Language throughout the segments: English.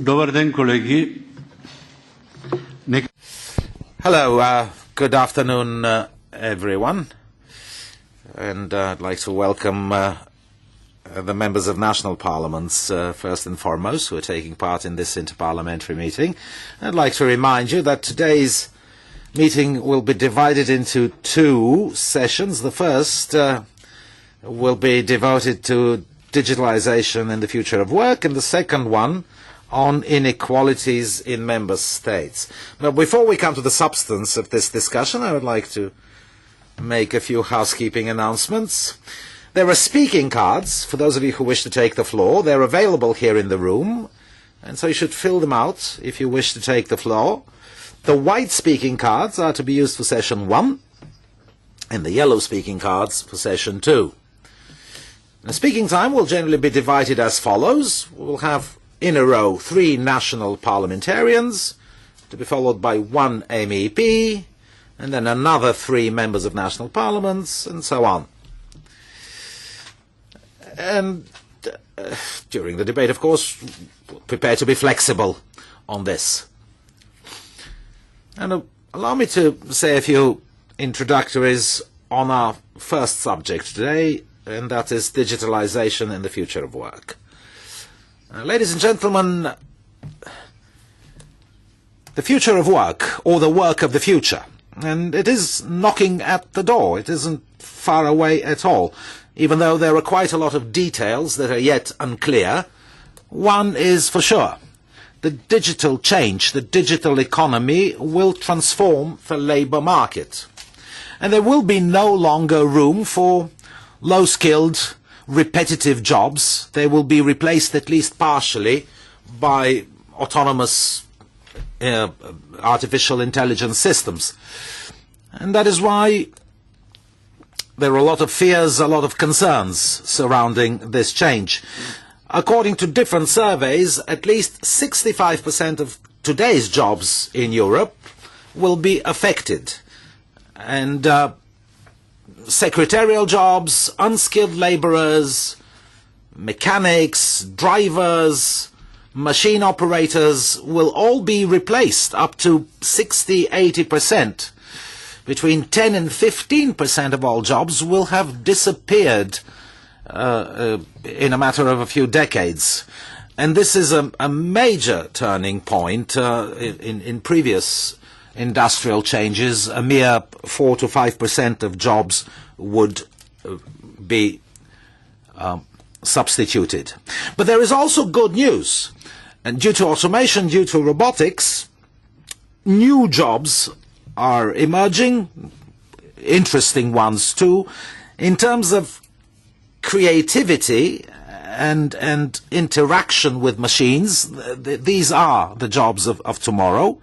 Добър ден, колеги. Hello, good afternoon, everyone. And I'd like to welcome the members of national parliaments, first and foremost, who are taking part in this interparliamentary meeting. I'd like to remind you that today's meeting will be divided into two sessions. The first will be devoted to digitalization and the future of work, and the second one on inequalities in member states. Now, before we come to the substance of this discussion, I would like to make a few housekeeping announcements. There are speaking cards for those of you who wish to take the floor. They're available here in the room, and so you should fill them out if you wish to take the floor. The white speaking cards are to be used for session 1, and the yellow speaking cards for session 2. The speaking time will generally be divided as follows. We'll have in a row 3 national parliamentarians, to be followed by 1 MEP, and then another 3 members of national parliaments, and so on. And during the debate, of course, prepare to be flexible on this. And allow me to say a few introductories on our first subject today, and that is digitalization and the future of work. Ladies and gentlemen, the future of work, or the work of the future, and it is knocking at the door. It isn't far away at all, even though there are quite a lot of details that are yet unclear. One is for sure. The digital change, the digital economy will transform the labour market. And there will be no longer room for low-skilled, repetitive jobs. They will be replaced at least partially by autonomous artificial intelligence systems. And that is why there are a lot of fears, a lot of concerns surrounding this change. According to different surveys, at least 65% of today's jobs in Europe will be affected. And secretarial jobs, unskilled labourers, mechanics, drivers, machine operators will all be replaced up to 60–80%. Between 10 and 15% of all jobs will have disappeared in a matter of a few decades. And this is a major turning point. In previous industrial changes, a mere 4 to 5% of jobs would be substituted. But there is also good news. And due to automation, due to robotics, new jobs are emerging, interesting ones too, in terms of creativity and interaction with machines. These are the jobs of tomorrow.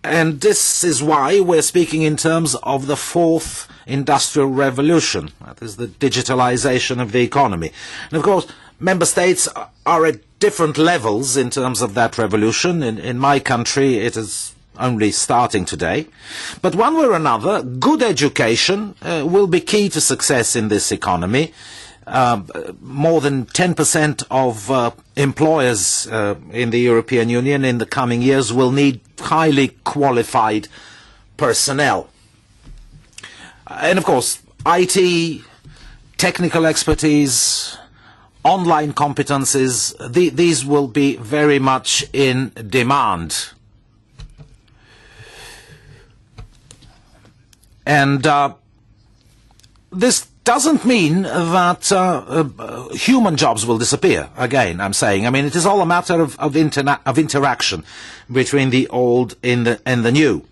And this is why we're speaking in terms of the fourth industrial revolution. That is the digitalization of the economy. And of course, member states are at different levels in terms of that revolution. In my country, it is only starting today. But one way or another, good education will be key to success in this economy. More than 10% of employers in the European Union in the coming years will need highly qualified personnel. And of course, IT, technical expertise, online competences, these will be very much in demand. And this doesn't mean that human jobs will disappear. Again, I'm saying, it is all a matter of interaction between the old and the new.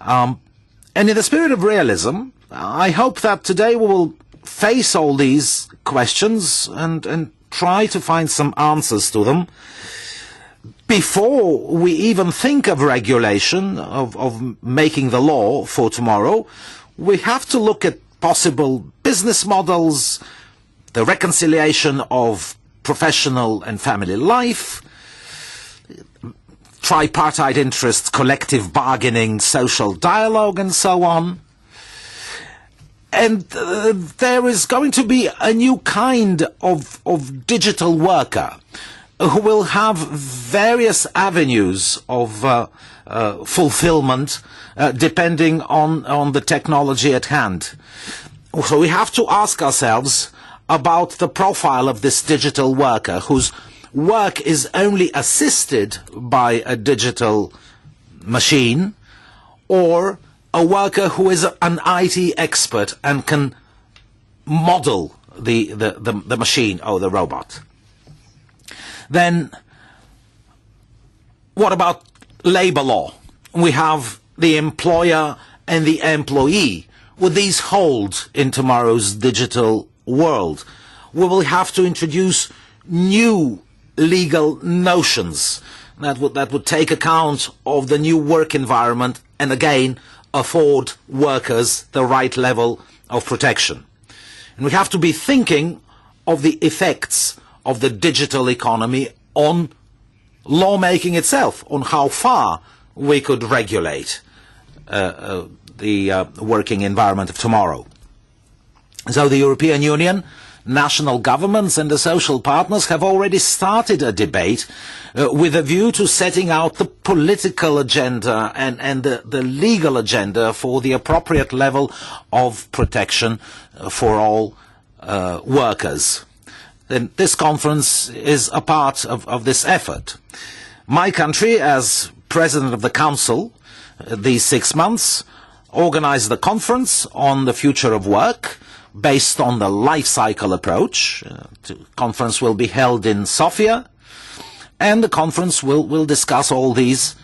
And in the spirit of realism, I hope that today we will face all these questions and try to find some answers to them before we even think of regulation, of making the law for tomorrow. We have to look at possible business models, the reconciliation of professional and family life, tripartite interests, collective bargaining, social dialogue, and so on. And there is going to be a new kind of digital worker. who will have various avenues of fulfillment depending on the technology at hand. So we have to ask ourselves about the profile of this digital worker whose work is only assisted by a digital machine, or a worker who is an IT expert and can model the machine or the robot. Then what about labor law? We have the employer and the employee. Will these hold in tomorrow's digital world? We will have to introduce new legal notions that would take account of the new work environment and again afford workers the right level of protection. And we have to be thinking of the effects of the digital economy on lawmaking itself, on how far we could regulate the working environment of tomorrow. So the European Union, national governments and the social partners have already started a debate with a view to setting out the political agenda and the legal agenda for the appropriate level of protection for all workers. And this conference is a part of this effort. My country, as President of the Council these 6 months, organized the conference on the future of work based on the life cycle approach. The conference will be held in Sofia, and the conference will discuss all these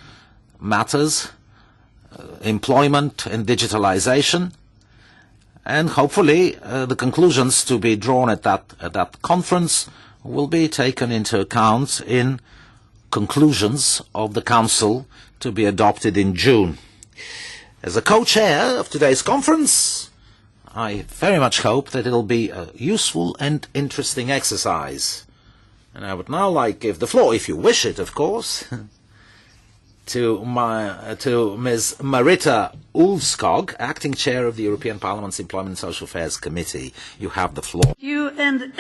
matters, employment and digitalization, and hopefully the conclusions to be drawn at that conference will be taken into account in conclusions of the Council to be adopted in June. As a co-chair of today's conference, I very much hope that it will be a useful and interesting exercise. And I would now like to give the floor, if you wish it, of course, to Ms. Marita Ulvskog, Acting Chair of the European Parliament's Employment and Social Affairs Committee. You have the floor. You and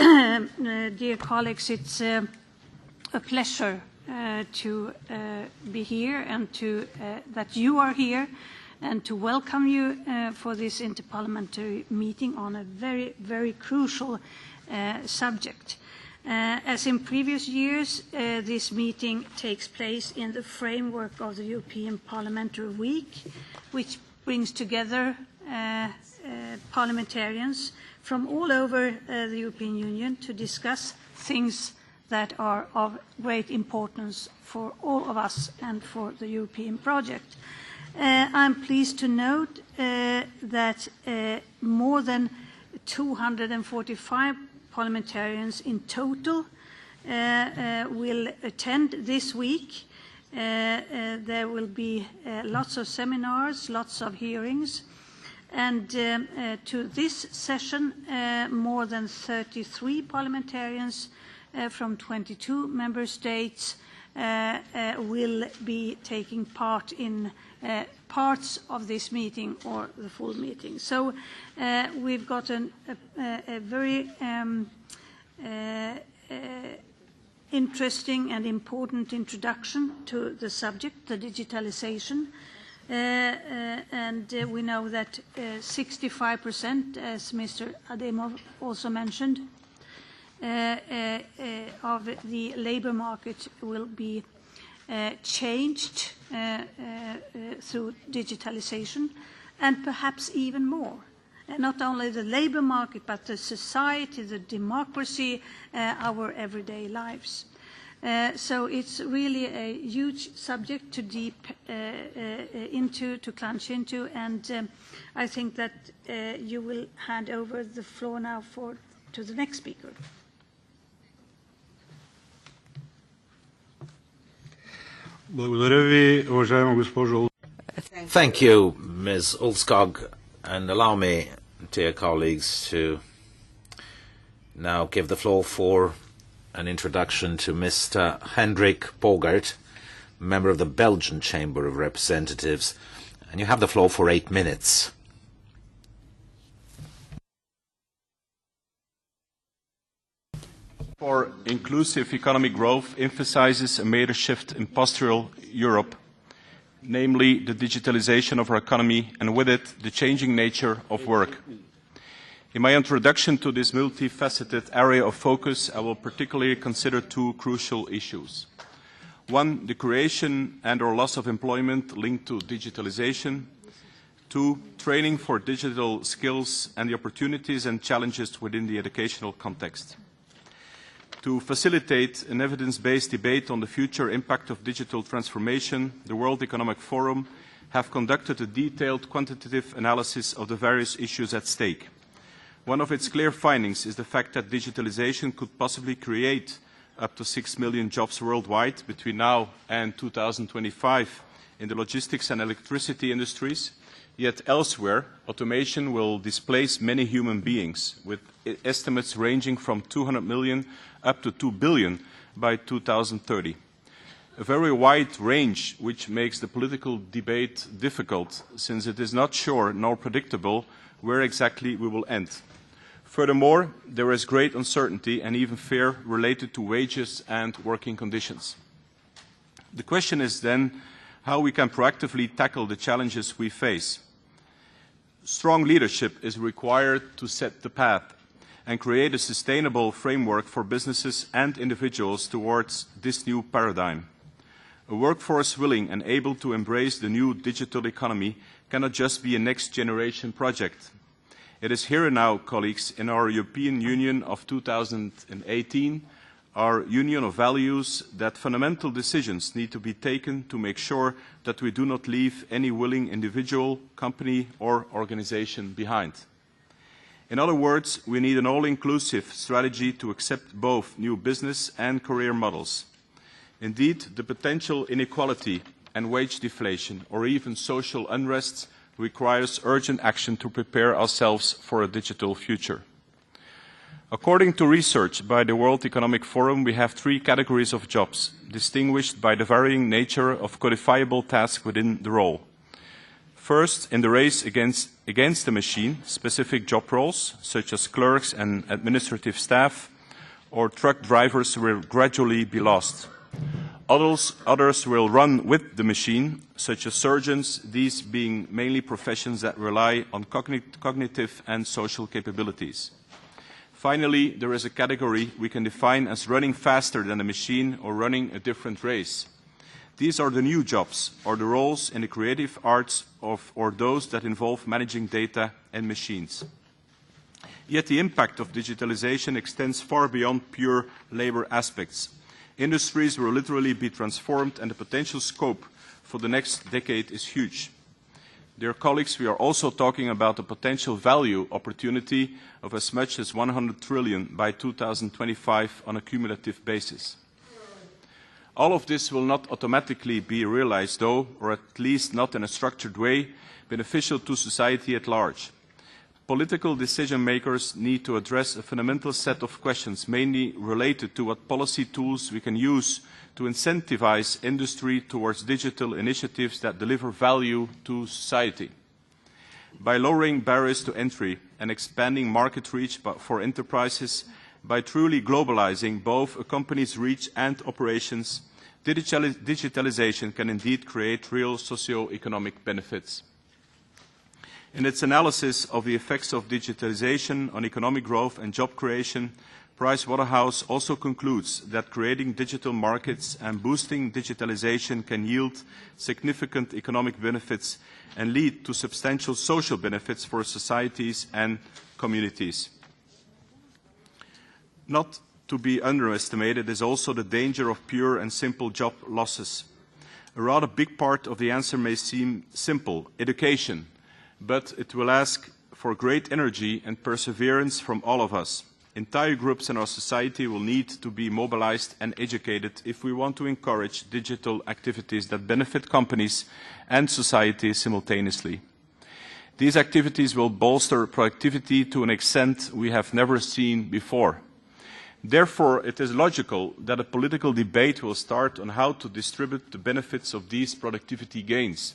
dear colleagues, it's a pleasure to be here and that you are here, and to welcome you for this interparliamentary meeting on a very, very crucial subject. As in previous years, this meeting takes place in the framework of the European Parliamentary Week, which brings together parliamentarians from all over the European Union to discuss things that are of great importance for all of us and for the European project. I'm pleased to note that more than 245 parliamentarians in total will attend this week. There will be lots of seminars, lots of hearings, and to this session more than 33 parliamentarians from 22 member states will be taking part in parts of this meeting or the full meeting. So we've got a very interesting and important introduction to the subject, the digitalization. And we know that 65%, as Mr. Ademov also mentioned, of the labor market will be changed through digitalization, and perhaps even more. Not only the labor market, but the society, the democracy, our everyday lives. So it's really a huge subject to to plunge into, and I think that you will hand over the floor now to the next speaker. Thank you, Ms. Ulvskog, and allow me, dear colleagues, to now give the floor for an introduction to Mr. Hendrik Bogert, member of the Belgian Chamber of Representatives, and you have the floor for 8 minutes. For inclusive economic growth emphasizes a major shift in post-structural Europe, namely the digitalization of our economy and with it the changing nature of work. In my introduction to this multifaceted area of focus, I will particularly consider two crucial issues. One, the creation and/or loss of employment linked to digitalization. Two, training for digital skills and the opportunities and challenges within the educational context. To facilitate an evidence-based debate on the future impact of digital transformation, the World Economic Forum have conducted a detailed quantitative analysis of the various issues at stake. One of its clear findings is the fact that digitalization could possibly create up to 6 million jobs worldwide between now and 2025 in the logistics and electricity industries. Yet elsewhere, automation will displace many human beings, with estimates ranging from 200 million up to 2 billion by 2030. A very wide range which makes the political debate difficult, since it is not sure nor predictable where exactly we will end. Furthermore, there is great uncertainty and even fear related to wages and working conditions. The question is then how we can proactively tackle the challenges we face. Strong leadership is required to set the path and create a sustainable framework for businesses and individuals towards this new paradigm. A workforce willing and able to embrace the new digital economy cannot just be a next generation project. It is here and now, colleagues, in our European Union of 2018, our union of values, that fundamental decisions need to be taken to make sure that we do not leave any willing individual, company or organization behind. In other words, we need an all-inclusive strategy to accept both new business and career models. Indeed, the potential inequality and wage deflation or even social unrest requires urgent action to prepare ourselves for a digital future. According to research by the World Economic Forum, we have three categories of jobs, distinguished by the varying nature of codifiable tasks within the role. First, in the race against the machine, specific job roles, such as clerks and administrative staff, or truck drivers will gradually be lost. Others will run with the machine, such as surgeons, these being mainly professions that rely on cognitive and social capabilities. Finally, there is a category we can define as running faster than a machine or running a different race. These are the new jobs, or the roles in the creative arts or those that involve managing data and machines. Yet the impact of digitalization extends far beyond pure labor aspects. Industries will literally be transformed and the potential scope for the next decade is huge. Dear colleagues, we are also talking about a potential value opportunity of as much as 100 trillion by 2025 on a cumulative basis. All of this will not automatically be realized though, or at least not in a structured way, beneficial to society at large. Political decision makers need to address a fundamental set of questions, mainly related to what policy tools we can use to incentivize industry towards digital initiatives that deliver value to society. By lowering barriers to entry and expanding market reach for enterprises, by truly globalizing both a company's reach and operations, digitalization can indeed create real socio-economic benefits. In its analysis of the effects of digitalization on economic growth and job creation, Pricewaterhouse also concludes that creating digital markets and boosting digitalization can yield significant economic benefits and lead to substantial social benefits for societies and communities. Not to be underestimated is also the danger of pure and simple job losses. A rather big part of the answer may seem simple, education, but it will ask for great energy and perseverance from all of us. Entire groups in our society will need to be mobilized and educated if we want to encourage digital activities that benefit companies and society simultaneously. These activities will bolster productivity to an extent we have never seen before. Therefore, it is logical that a political debate will start on how to distribute the benefits of these productivity gains.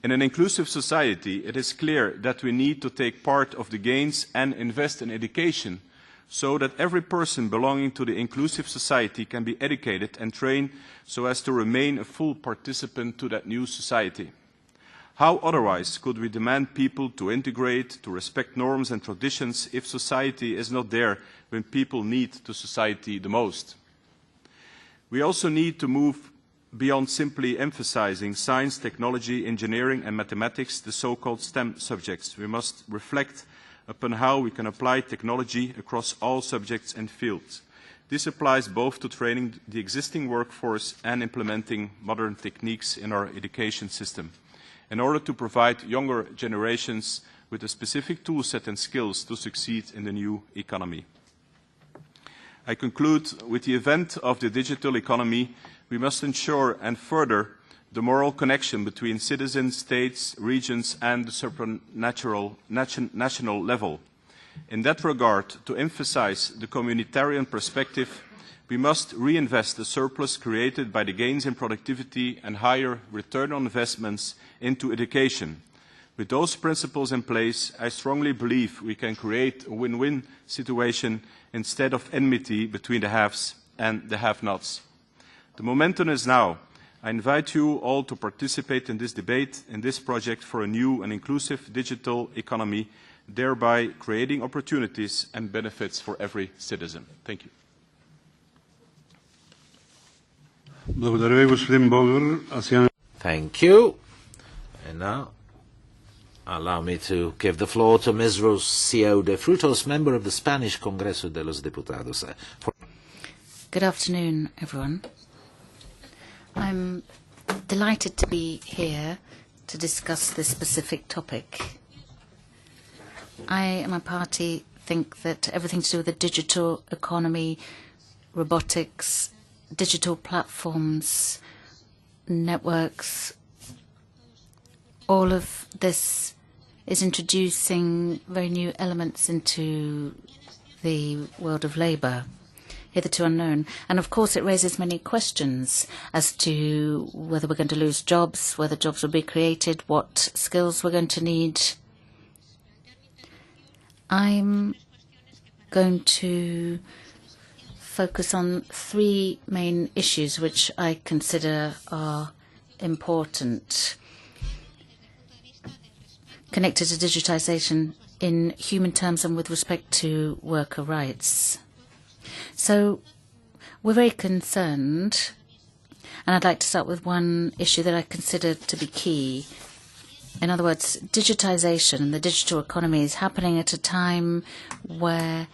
In an inclusive society, it is clear that we need to take part of the gains and invest in education so that every person belonging to the inclusive society can be educated and trained so as to remain a full participant to that new society. How otherwise could we demand people to integrate, to respect norms and traditions if society is not there when people need the society the most? We also need to move beyond simply emphasizing science, technology, engineering and mathematics, the so-called STEM subjects. We must reflect upon how we can apply technology across all subjects and fields. This applies both to training the existing workforce and implementing modern techniques in our education system, in order to provide younger generations with a specific tool set and skills to succeed in the new economy. I conclude with the event of the digital economy. We must ensure and further the moral connection between citizens, states, regions and the supranational national level. In that regard, to emphasize the communitarian perspective, we must reinvest the surplus created by the gains in productivity and higher return on investments into education. With those principles in place, I strongly believe we can create a win-win situation instead of enmity between the haves and the have-nots. The momentum is now. I invite you all to participate in this debate, in this project for a new and inclusive digital economy, thereby creating opportunities and benefits for every citizen. Thank you. Thank you. And now, allow me to give the floor to Ms. Rocío de Frutos, member of the Spanish Congreso de los Diputados. Good afternoon, everyone. I'm delighted to be here to discuss this specific topic. I and my party think that everything to do with the digital economy, robotics, digital platforms, networks, all of this is introducing very new elements into the world of labour, hitherto unknown. And of course it raises many questions as to whether we're going to lose jobs, whether jobs will be created, what skills we're going to need. I'm going to focus on three main issues which I consider are important, connected to digitization in human terms and with respect to worker rights. So we're very concerned, and I'd like to start with one issue that I consider to be key. In other words, digitization and the digital economy is happening at a time where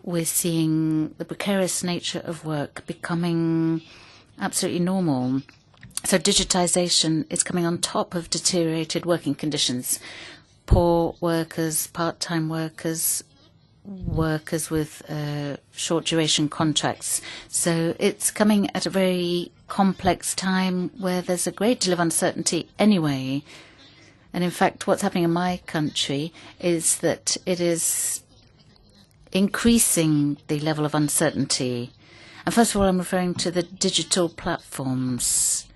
we're seeing the precarious nature of work becoming absolutely normal. So digitization is coming on top of deteriorated working conditions. Poor workers, part-time workers, workers with short duration contracts. So it's coming at a very complex time where there's a great deal of uncertainty anyway. And in fact, what's happening in my country is that it is increasing the level of uncertainty. And first of all, I'm referring to the digital platforms.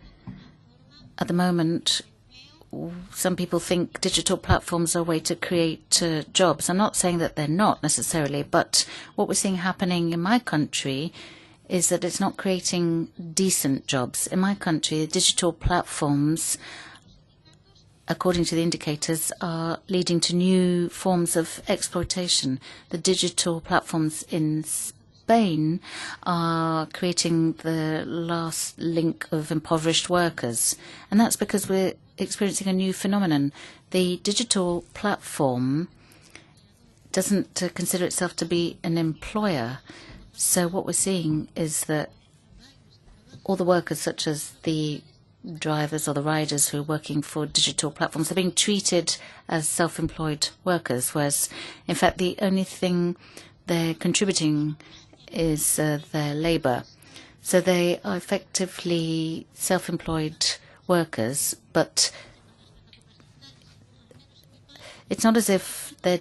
At the moment, some people think digital platforms are a way to create jobs. I'm not saying that they're not necessarily, but what we're seeing happening in my country is that it's not creating decent jobs. In my country, digital platforms, according to the indicators, are leading to new forms of exploitation. The digital platforms in Spain are creating the last link of impoverished workers. And that's because we're experiencing a new phenomenon. The digital platform doesn't consider itself to be an employer. So what we're seeing is that all the workers, such as the drivers or the riders who are working for digital platforms, are being treated as self-employed workers, whereas in fact the only thing they're contributing is their labour. So they are effectively self-employed workers, but it's not as if they're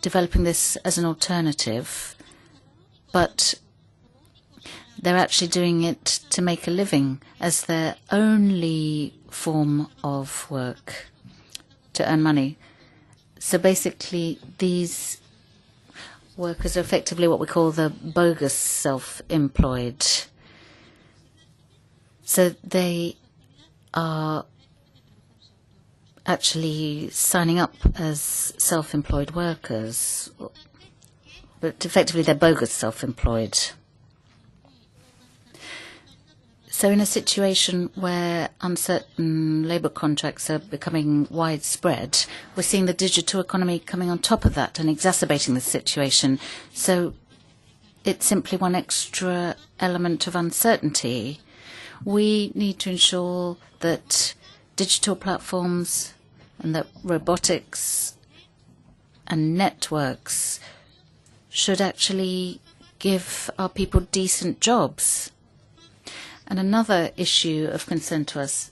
developing this as an alternative, but they're actually doing it to make a living as their only form of work to earn money. So basically, these workers are effectively what we call the bogus self-employed. So they are actually signing up as self-employed workers, but effectively they're bogus self-employed. So in a situation where uncertain labour contracts are becoming widespread, we're seeing the digital economy coming on top of that and exacerbating the situation. So it's simply one extra element of uncertainty. We need to ensure that digital platforms and that robotics and networks should actually give our people decent jobs. And another issue of concern to us,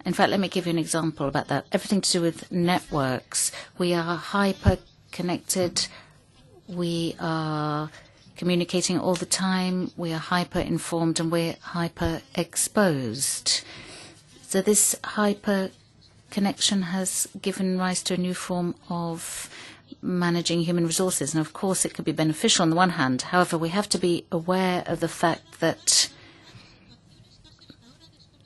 in fact, let me give you an example about that. Everything to do with networks. We are hyper-connected. We are communicating all the time. We are hyper-informed and we're hyper-exposed. So this hyper-connection has given rise to a new form of managing human resources. And of course, it could be beneficial on the one hand. However, we have to be aware of the fact that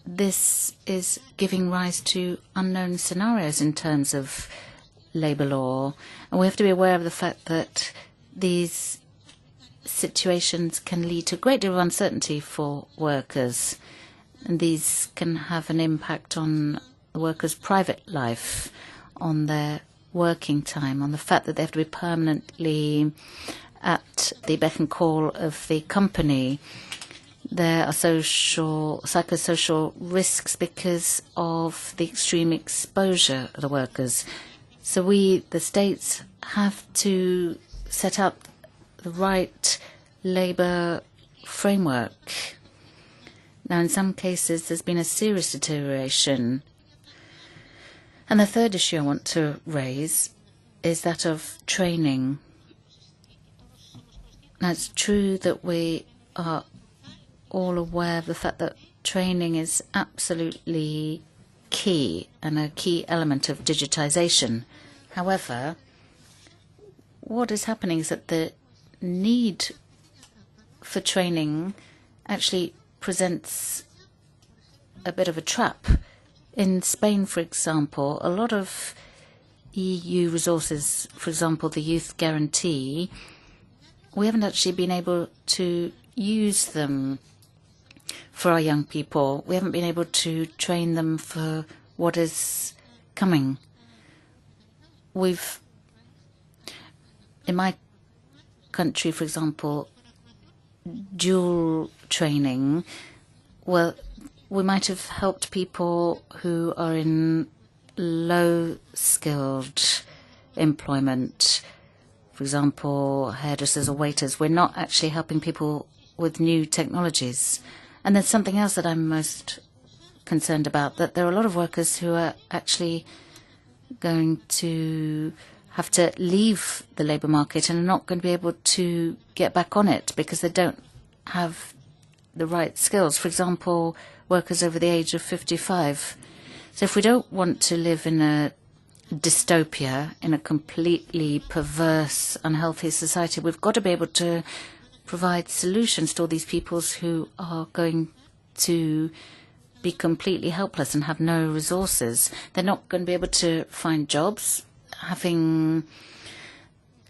this is giving rise to unknown scenarios in terms of labour law. And we have to be aware of the fact that these situations can lead to a great deal of uncertainty for workers. And these can have an impact on the workers' private life, on their working time, on the fact that they have to be permanently at the beck and call of the company. There are psychosocial risks because of the extreme exposure of the workers. So we, the states, have to set up the right labour framework. Now, in some cases, there's been a serious deterioration. And the third issue I want to raise is that of training. Now, it's true that we are all aware of the fact that training is absolutely key and a key element of digitization. However, what is happening is that the need for training actually presents a bit of a trap. In Spain, for example, a lot of EU resources, for example, the Youth Guarantee, we haven't actually been able to use them for our young people. We haven't been able to train them for what is coming. In my country, for example, dual training, well, we might have helped people who are in low-skilled employment, for example, hairdressers or waiters. We're not actually helping people with new technologies. And there's something else that I'm most concerned about, that there are a lot of workers who are actually going to have to leave the labour market and are not going to be able to get back on it because they don't have the right skills. For example, workers over the age of 55. So if we don't want to live in a dystopia, in a completely perverse, unhealthy society, we've got to be able to provide solutions to all these people who are going to be completely helpless and have no resources. They're not going to be able to find jobs, having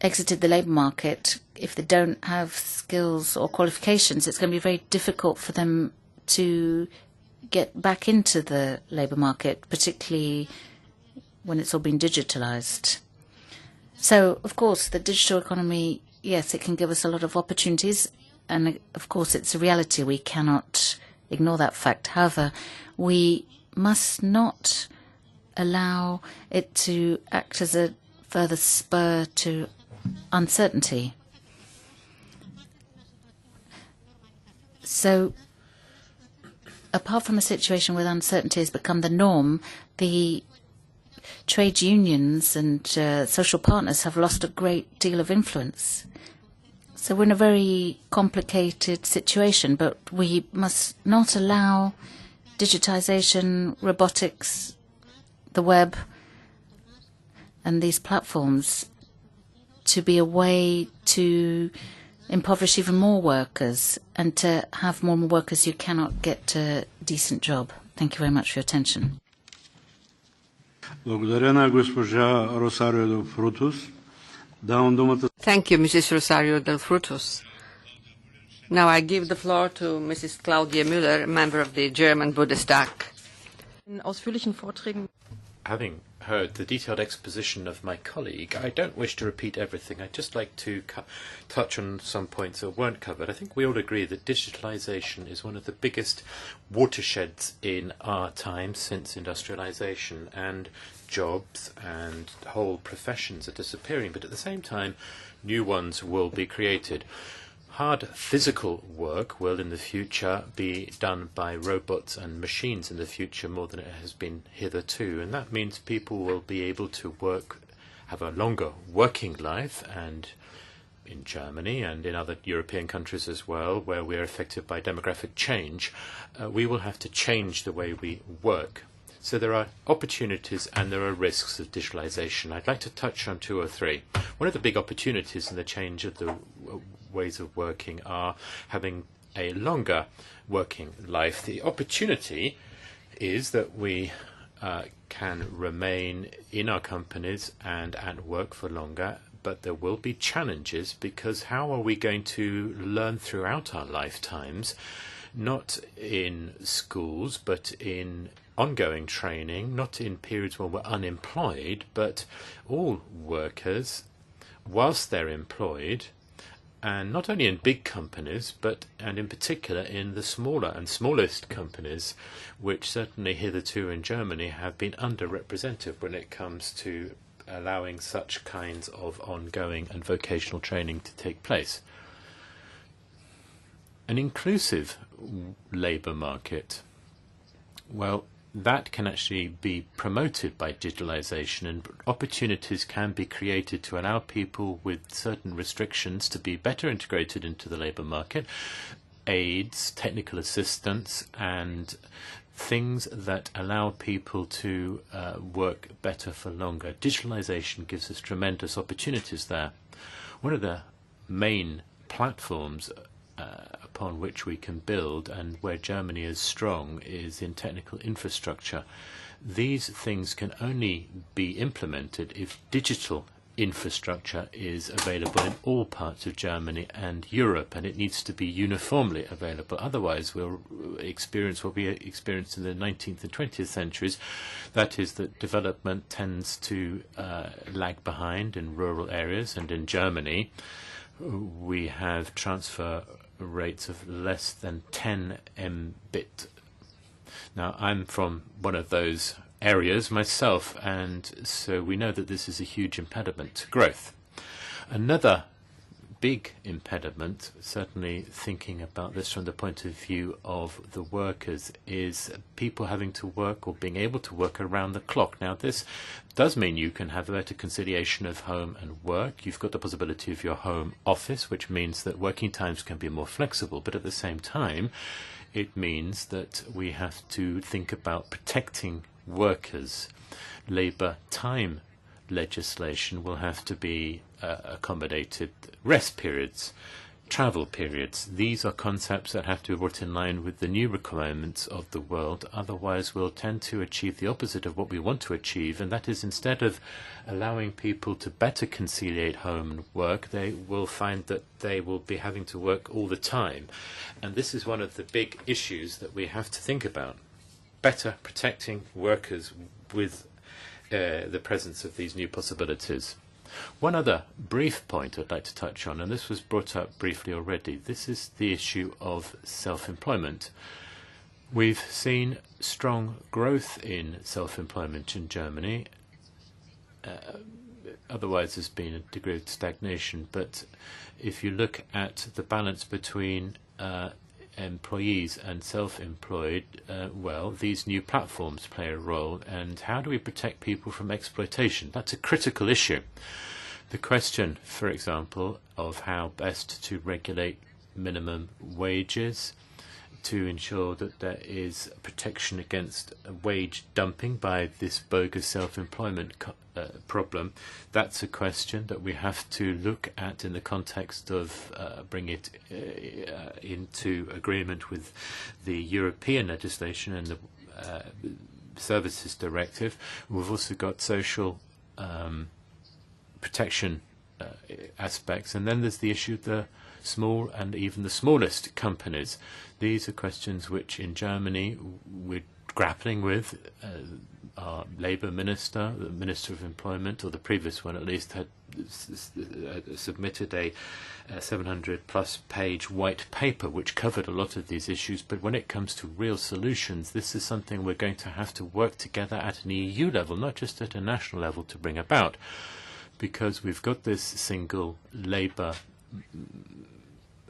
exited the labour market. If they don't have skills or qualifications, it's going to be very difficult for them to get back into the labour market, particularly when it's all been digitalised. So, of course, the digital economy, yes, it can give us a lot of opportunities, and of course it's a reality. We cannot ignore that fact. However, we must not allow it to act as a further spur to uncertainty. So, apart from a situation where uncertainty has become the norm, the trade unions and social partners have lost a great deal of influence. So we're in a very complicated situation, but we must not allow digitization, robotics, the web, and these platforms to be a way to impoverish even more workers and to have more workers who cannot get a decent job. Thank you very much for your attention. Thank you, Mrs. Rosario del Frutos. Now I give the floor to Mrs. Claudia Müller, member of the German Bundestag. Having heard the detailed exposition of my colleague, I don't wish to repeat everything. I'd just like to touch on some points that weren't covered. I think we all agree that digitalization is one of the biggest watersheds in our time since industrialization, and jobs and whole professions are disappearing, but at the same time, new ones will be created. Hard physical work will in the future be done by robots and machines in the future more than it has been hitherto, and that means people will be able to have a longer working life, and in Germany and in other European countries as well, where we are affected by demographic change, we will have to change the way we work. So there are opportunities and there are risks of digitalization. I'd like to touch on two or three. One of the big opportunities in the change of the ways of working are having a longer working life. The opportunity is that we can remain in our companies and at work for longer, but there will be challenges, because how are we going to learn throughout our lifetimes, not in schools, but in ongoing training, not in periods when we're unemployed, but all workers, whilst they're employed, and not only in big companies, and in particular in the smaller and smallest companies, which certainly hitherto in Germany have been underrepresented when it comes to allowing such kinds of ongoing and vocational training to take place. An inclusive labour market, well, that can actually be promoted by digitalization, and opportunities can be created to allow people with certain restrictions to be better integrated into the labour market, aids, technical assistance, and things that allow people to work better for longer. Digitalization gives us tremendous opportunities there. One of the main platforms upon which we can build, and where Germany is strong, is in technical infrastructure. These things can only be implemented if digital infrastructure is available in all parts of Germany and Europe, and it needs to be uniformly available. Otherwise, we'll experience what we experienced in the 19th and 20th centuries. That is, that development tends to lag behind in rural areas, and in Germany we have transfer rates of less than 10 Mbit. Now, I'm from one of those areas myself, and so we know that this is a huge impediment to growth. Another big impediment, certainly thinking about this from the point of view of the workers, is people having to work or being able to work around the clock. Now, this does mean you can have a better conciliation of home and work. You've got the possibility of your home office, which means that working times can be more flexible, but at the same time, it means that we have to think about protecting workers. Labour time legislation will have to be accommodated. Rest periods, travel periods, these are concepts that have to be brought in line with the new requirements of the world. Otherwise, we'll tend to achieve the opposite of what we want to achieve, and that is, instead of allowing people to better conciliate home and work, they will find that they will be having to work all the time. And this is one of the big issues that we have to think about. Better protecting workers with the presence of these new possibilities. One other brief point I'd like to touch on, and this was brought up briefly already, this is the issue of self-employment. We've seen strong growth in self-employment in Germany. Otherwise, there's been a degree of stagnation. But if you look at the balance between employees and self-employed, well, these new platforms play a role. And how do we protect people from exploitation? That's a critical issue. The question, for example, of how best to regulate minimum wages, to ensure that there is protection against wage dumping by this bogus self-employment problem. That's a question that we have to look at in the context of bring it into agreement with the European legislation and the Services Directive. We've also got social protection aspects, and then there's the issue of the small and even the smallest companies. These are questions which in Germany we're grappling with. Our Labour Minister, the Minister of Employment, or the previous one at least, had submitted a 700-plus page white paper which covered a lot of these issues. But when it comes to real solutions, this is something we're going to have to work together at an EU level, not just at a national level, to bring about. Because we've got this single labour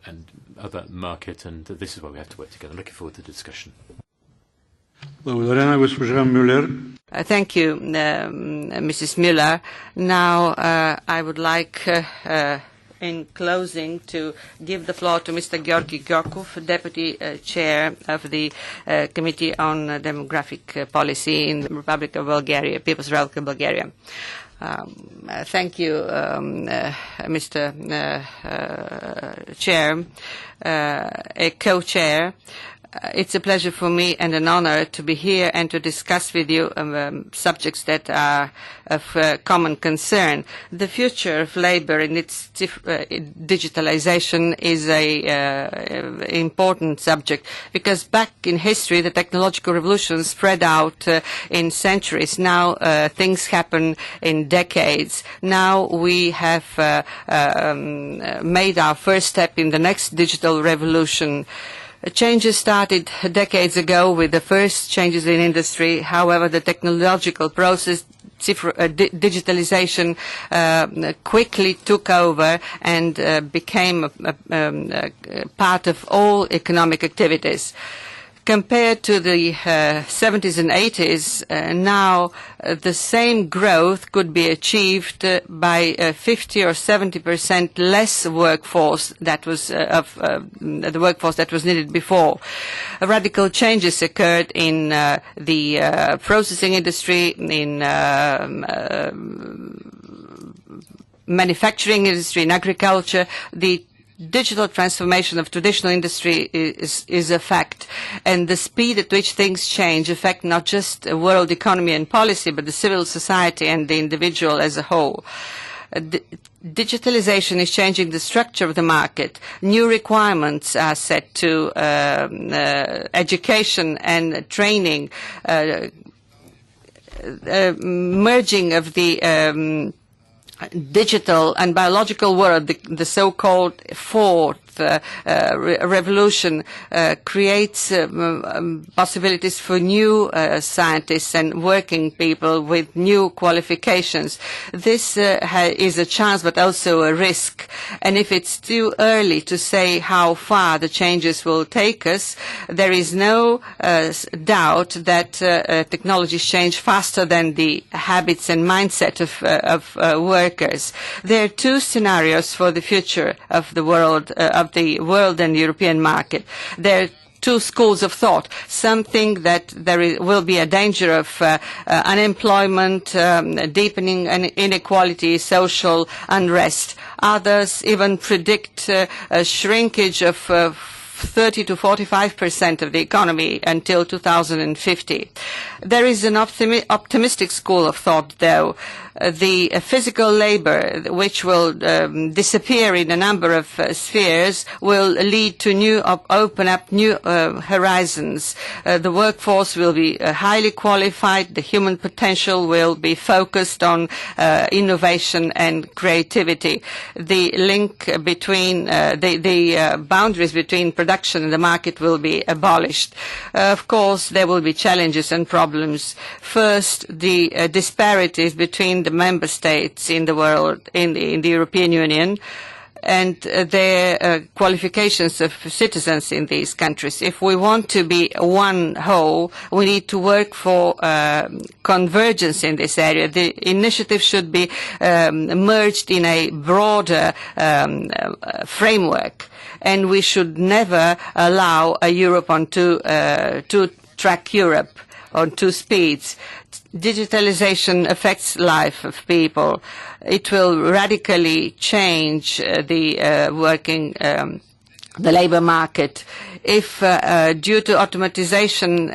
and other market, and this is why we have to work together. I'm looking forward to the discussion. Thank you, Mrs. Müller. Now, I would like, in closing, to give the floor to Mr. Georgi Gorkov, Deputy Chair of the Committee on Demographic Policy in the Republic of Bulgaria, People's Republic of Bulgaria. Thank you, Mr. Chair, a co-chair. It's a pleasure for me and an honor to be here and to discuss with you subjects that are of common concern. The future of labor and its digitalization is an important subject, because back in history the technological revolution spread out in centuries. Now things happen in decades. Now we have made our first step in the next digital revolution. Changes started decades ago with the first changes in industry. However, the technological process, digitalization, quickly took over and became a part of all economic activities. Compared to the 70s and 80s, now the same growth could be achieved by 50 or 70% less workforce that was the workforce that was needed before. Radical changes occurred in the processing industry, in manufacturing industry, in agriculture. The digital transformation of traditional industry is a fact, and the speed at which things change affect not just the world economy and policy, but the civil society and the individual as a whole. Digitalization is changing the structure of the market. New requirements are set to education and training, merging of the digital and biological world, the so-called fourth revolution, creates possibilities for new scientists and working people with new qualifications. This is a chance but also a risk, and if it's too early to say how far the changes will take us, there is no doubt that technologies change faster than the habits and mindset of workers. There are two scenarios for the future of the world and European market. There are two schools of thought. Some think that there will be a danger of unemployment, deepening inequality, social unrest. Others even predict a shrinkage of 30 to 45% of the economy until 2050. There is an optimistic school of thought, though. The physical labor, which will disappear in a number of spheres, will lead to open up new horizons. The workforce will be highly qualified. The human potential will be focused on innovation and creativity. The link between the boundaries between production and the market will be abolished. Of course, there will be challenges and problems. First, the disparities between the member states in the world, in the European Union. and their qualifications of citizens in these countries. If we want to be one whole, we need to work for convergence in this area. The initiative should be merged in a broader framework, and we should never allow a Europe on two-track Europe on two speeds. Digitalization affects life of people. It will radically change the labor market. If due to automatization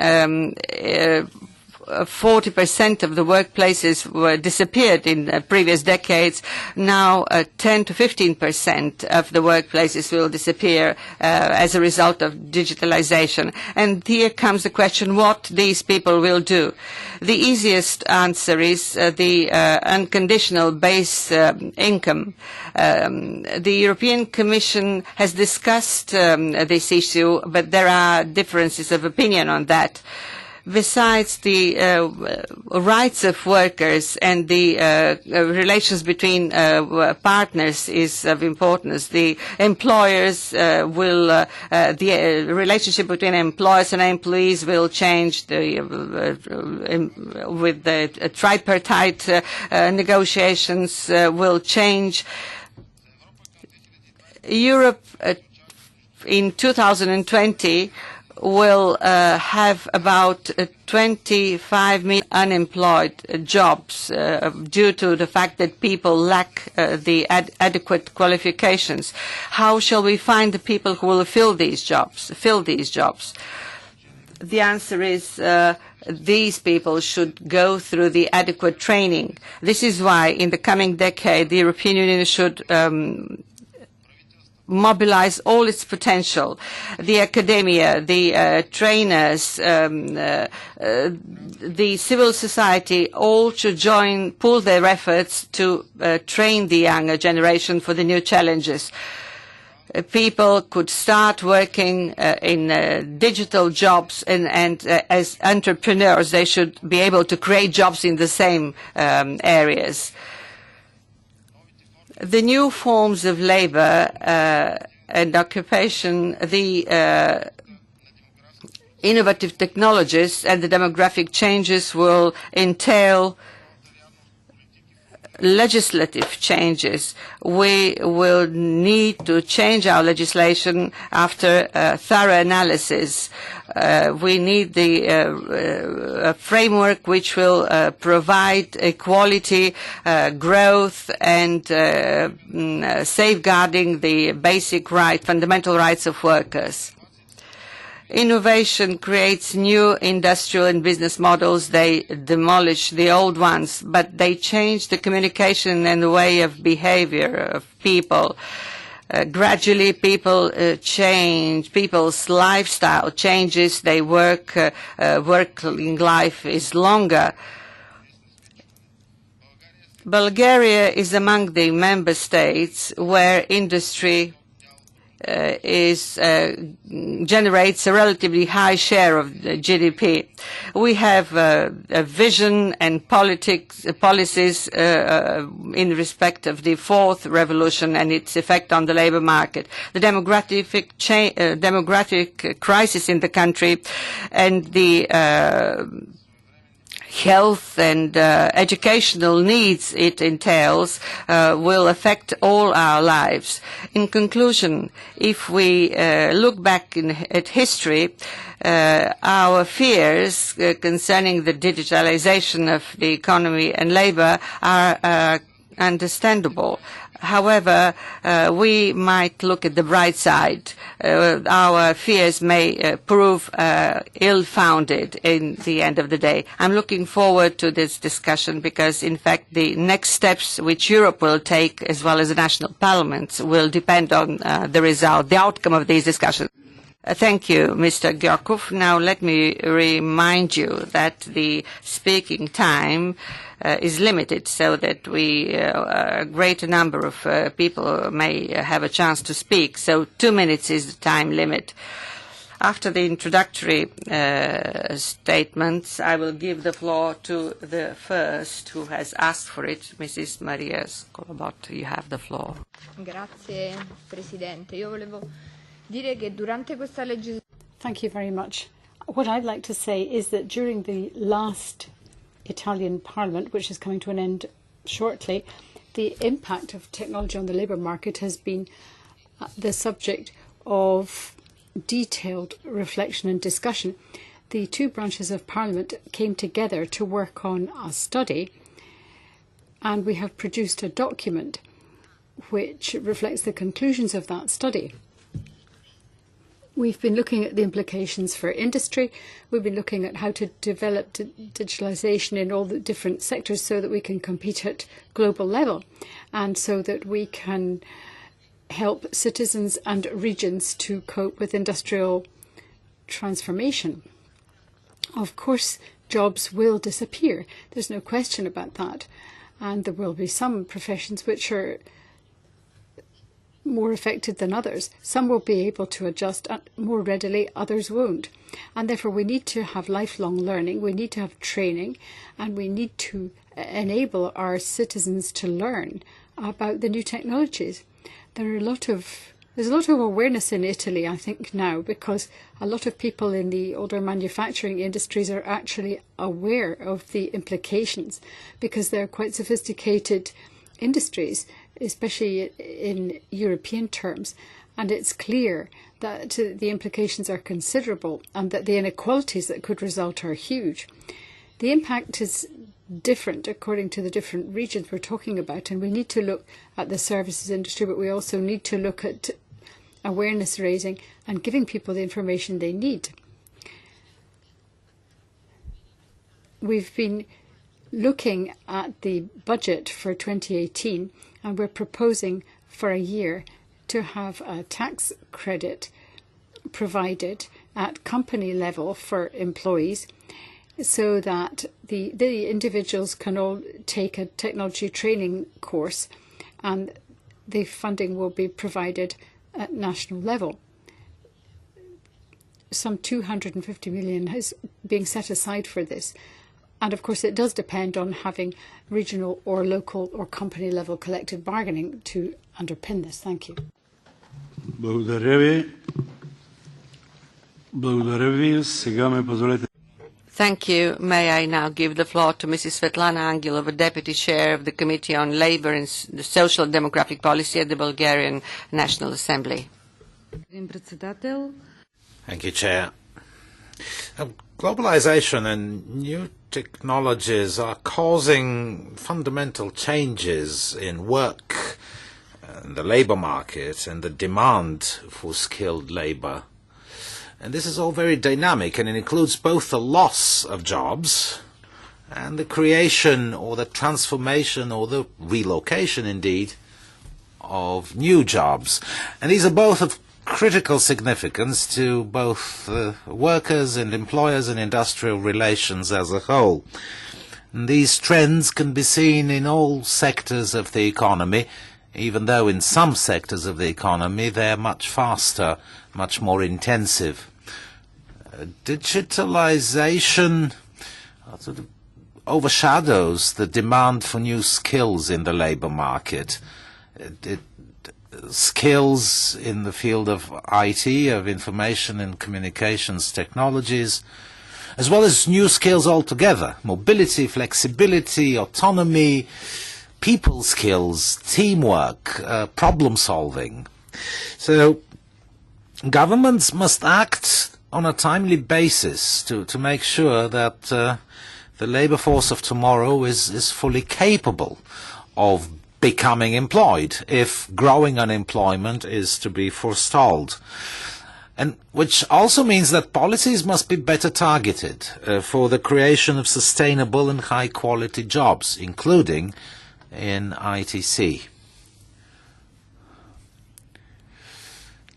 40% of the workplaces were disappeared in previous decades, now 10 to 15% of the workplaces will disappear as a result of digitalization. And here comes the question what these people will do. The easiest answer is the unconditional base income. The European Commission has discussed this issue, but there are differences of opinion on that. Besides the rights of workers and the relations between partners is of importance. The employers the relationship between employers and employees will change with the tripartite negotiations will change. Europe in 2020 will have about 25 million unemployed jobs due to the fact that people lack the adequate qualifications. How shall we find the people who will fill these jobs? The answer is these people should go through the adequate training. This is why in the coming decade the European Union should mobilize all its potential. The academia, the trainers, the civil society, all should pool their efforts to train the younger generation for the new challenges. People could start working in digital jobs and as entrepreneurs they should be able to create jobs in the same areas. The new forms of labor and occupation, the innovative technologies and the demographic changes will entail legislative changes. We will need to change our legislation after thorough analysis. We need a framework which will provide equality, growth, and safeguarding the basic fundamental rights of workers. Innovation creates new industrial and business models. They demolish the old ones, but they change the communication and the way of behavior of people. Gradually, people change. People's lifestyle changes. They working life is longer. Bulgaria is among the member states where industry generates a relatively high share of the GDP. We have a vision and policies in respect of the fourth revolution and its effect on the labor market. The demographic crisis in the country and the health and educational needs it entails will affect all our lives. In conclusion, if we look back at history, our fears concerning the digitalization of the economy and labor are understandable. However, we might look at the bright side. Our fears may prove ill-founded in the end of the day. I'm looking forward to this discussion because, in fact, the next steps which Europe will take, as well as the national parliaments, will depend on the outcome of these discussions. Thank you, Mr. Györkov. Now let me remind you that the speaking time is limited so that a greater number of people may have a chance to speak. So 2 minutes is the time limit. After the introductory statements, I will give the floor to the first who has asked for it, Mrs. Maria Scolabotto. You have the floor. Grazie, Presidente. Io volevo dire che durante questa legislatura... Thank you very much. What I'd like to say is that during the last Italian Parliament, which is coming to an end shortly, the impact of technology on the labour market has been the subject of detailed reflection and discussion. The two branches of Parliament came together to work on a study, and we have produced a document which reflects the conclusions of that study. We've been looking at the implications for industry. We've been looking at how to develop digitalisation in all the different sectors so that we can compete at global level and so that we can help citizens and regions to cope with industrial transformation. Of course, jobs will disappear. There's no question about that. And there will be some professions which are more affected than others. Some will be able to adjust more readily, others won't. And therefore we need to have lifelong learning, we need to have training, and we need to enable our citizens to learn about the new technologies. There's a lot of awareness in Italy, I think, now, because a lot of people in the older manufacturing industries are actually aware of the implications, because they're quite sophisticated industries, especially in European terms. And it's clear that the implications are considerable and that the inequalities that could result are huge. The impact is different according to the different regions we're talking about, and we need to look at the services industry, but we also need to look at awareness raising and giving people the information they need. We've been looking at the budget for 2018, and we're proposing for a year to have a tax credit provided at company level for employees, so that the individuals can all take a technology training course, and the funding will be provided at national level. Some 250 million is being set aside for this. And of course it does depend on having regional or local or company level collective bargaining to underpin this. Thank you. Thank you. May I now give the floor to Mrs. Svetlana Angelova, Deputy Chair of the Committee on Labour and Social and Demographic Policy at the Bulgarian National Assembly. Thank you, Chair. Globalization and new technologies are causing fundamental changes in work, the labour market, and the demand for skilled labour. And this is all very dynamic, and it includes both the loss of jobs and the creation or the transformation or the relocation, indeed, of new jobs. And these are both of critical significance to both workers and employers and industrial relations as a whole. And these trends can be seen in all sectors of the economy, even though in some sectors of the economy they're much faster, much more intensive. Digitalization sort of overshadows the demand for new skills in the labour market. Skills in the field of IT, of information and communications technologies, as well as new skills altogether: mobility, flexibility, autonomy, people skills, teamwork, problem solving. So governments must act on a timely basis to make sure that the labour force of tomorrow is fully capable of becoming employed if growing unemployment is to be forestalled. And which also means that policies must be better targeted for the creation of sustainable and high quality jobs, including in ITC.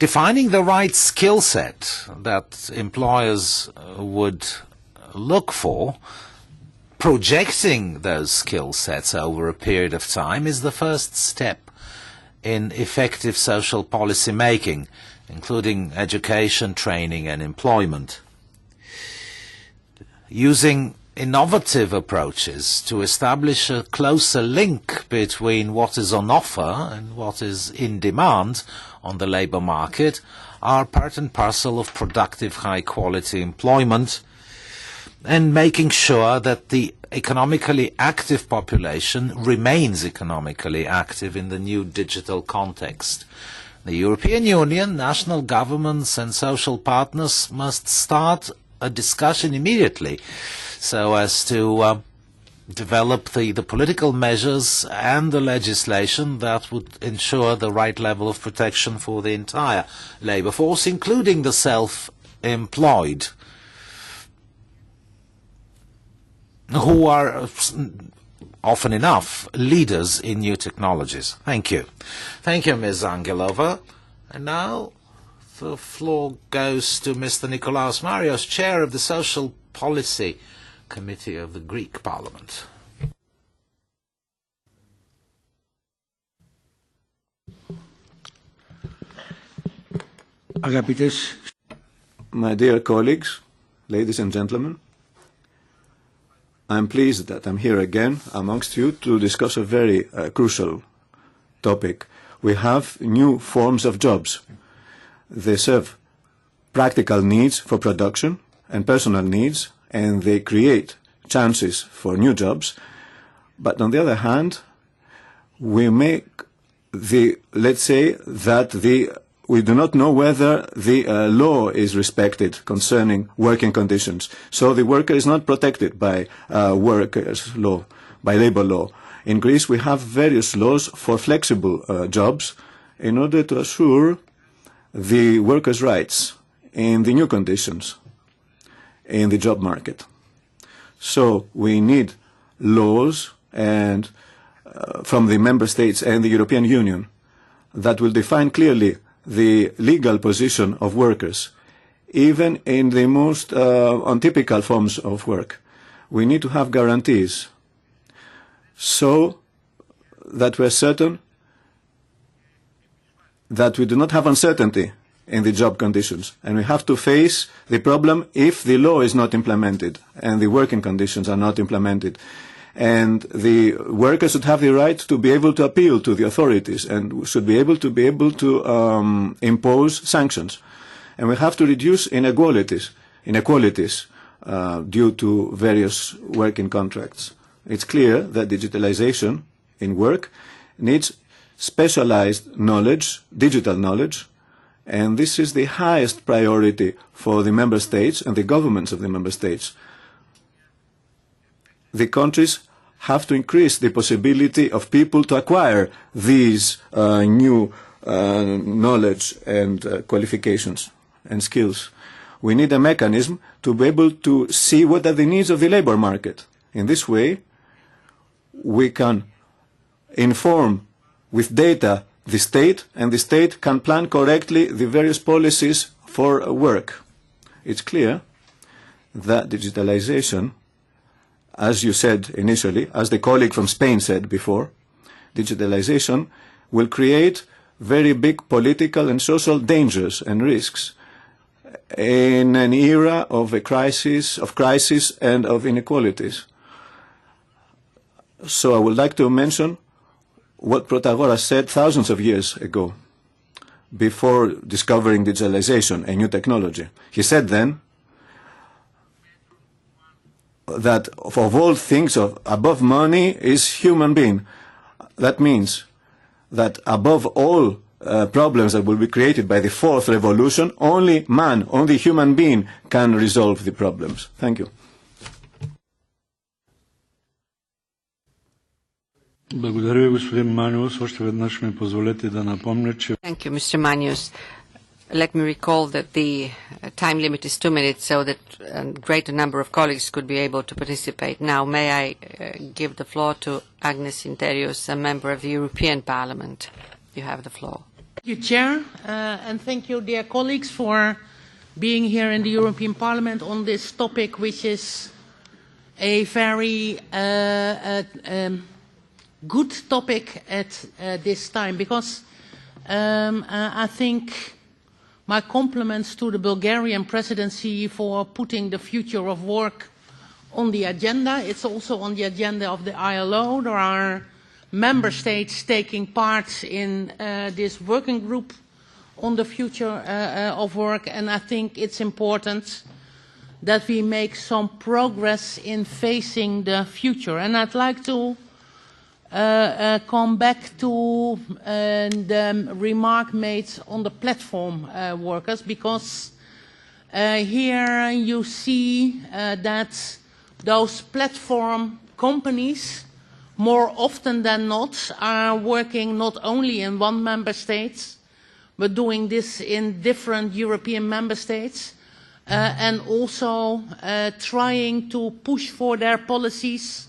Defining the right skill set that employers would look for, projecting those skill sets over a period of time, is the first step in effective social policy making, including education, training and employment. Using innovative approaches to establish a closer link between what is on offer and what is in demand on the labour market are part and parcel of productive high-quality employment, and making sure that the economically active population remains economically active in the new digital context. The European Union, national governments and social partners must start a discussion immediately so as to develop the political measures and the legislation that would ensure the right level of protection for the entire labour force, including the self-employed, who are often enough leaders in new technologies. Thank you. Thank you, Ms. Angelova. And now the floor goes to Mr. Nikolaos Marios, Chair of the Social Policy Committee of the Greek Parliament. My dear colleagues, ladies and gentlemen, I'm pleased that I'm here again amongst you to discuss a very crucial topic. We have new forms of jobs. They serve practical needs for production and personal needs, and they create chances for new jobs. But on the other hand, we make let's say that we do not know whether the law is respected concerning working conditions. So the worker is not protected by workers' law, by labor law. In Greece, we have various laws for flexible jobs in order to assure the workers' rights in the new conditions in the job market. So we need laws and from the member states and the European Union that will define clearly the legal position of workers, even in the most untypical forms of work. We need to have guarantees so that we're certain that we do not have uncertainty in the job conditions. And we have to face the problem if the law is not implemented and the working conditions are not implemented. And the workers should have the right to be able to appeal to the authorities and should be able to impose sanctions. And we have to reduce inequalities due to various working contracts. It's clear that digitalization in work needs specialized knowledge, digital knowledge, and this is the highest priority for the member states and the governments of the member states. The countries have to increase the possibility of people to acquire these new knowledge and qualifications and skills. We need a mechanism to be able to see what are the needs of the labor market. In this way, we can inform with data the state, and the state can plan correctly the various policies for work. It's clear that digitalization, as you said initially, as the colleague from Spain said before, digitalization will create very big political and social dangers and risks in an era of a crisis and of inequalities. So I would like to mention what Protagoras said thousands of years ago, before discovering digitalization, a new technology. He said then that of all things above money is human being. That means that above all problems that will be created by the fourth revolution, only man, only human being can resolve the problems. Thank you. Thank you, Mr. Manios. Let me recall that the time limit is 2 minutes so that a greater number of colleagues could be able to participate. Now, may I give the floor to Agnes Interios, a member of the European Parliament. You have the floor. Thank you, Chair, and thank you, dear colleagues, for being here in the European Parliament on this topic, which is a very good topic at this time, because I think my compliments to the Bulgarian presidency for putting the future of work on the agenda. It's also on the agenda of the ILO. There are member states taking part in this working group on the future of work, and I think it's important that we make some progress in facing the future. And I'd like to come back to the remark made on the platform workers, because here you see that those platform companies, more often than not, are working not only in one member state, but doing this in different European member states, and also trying to push for their policies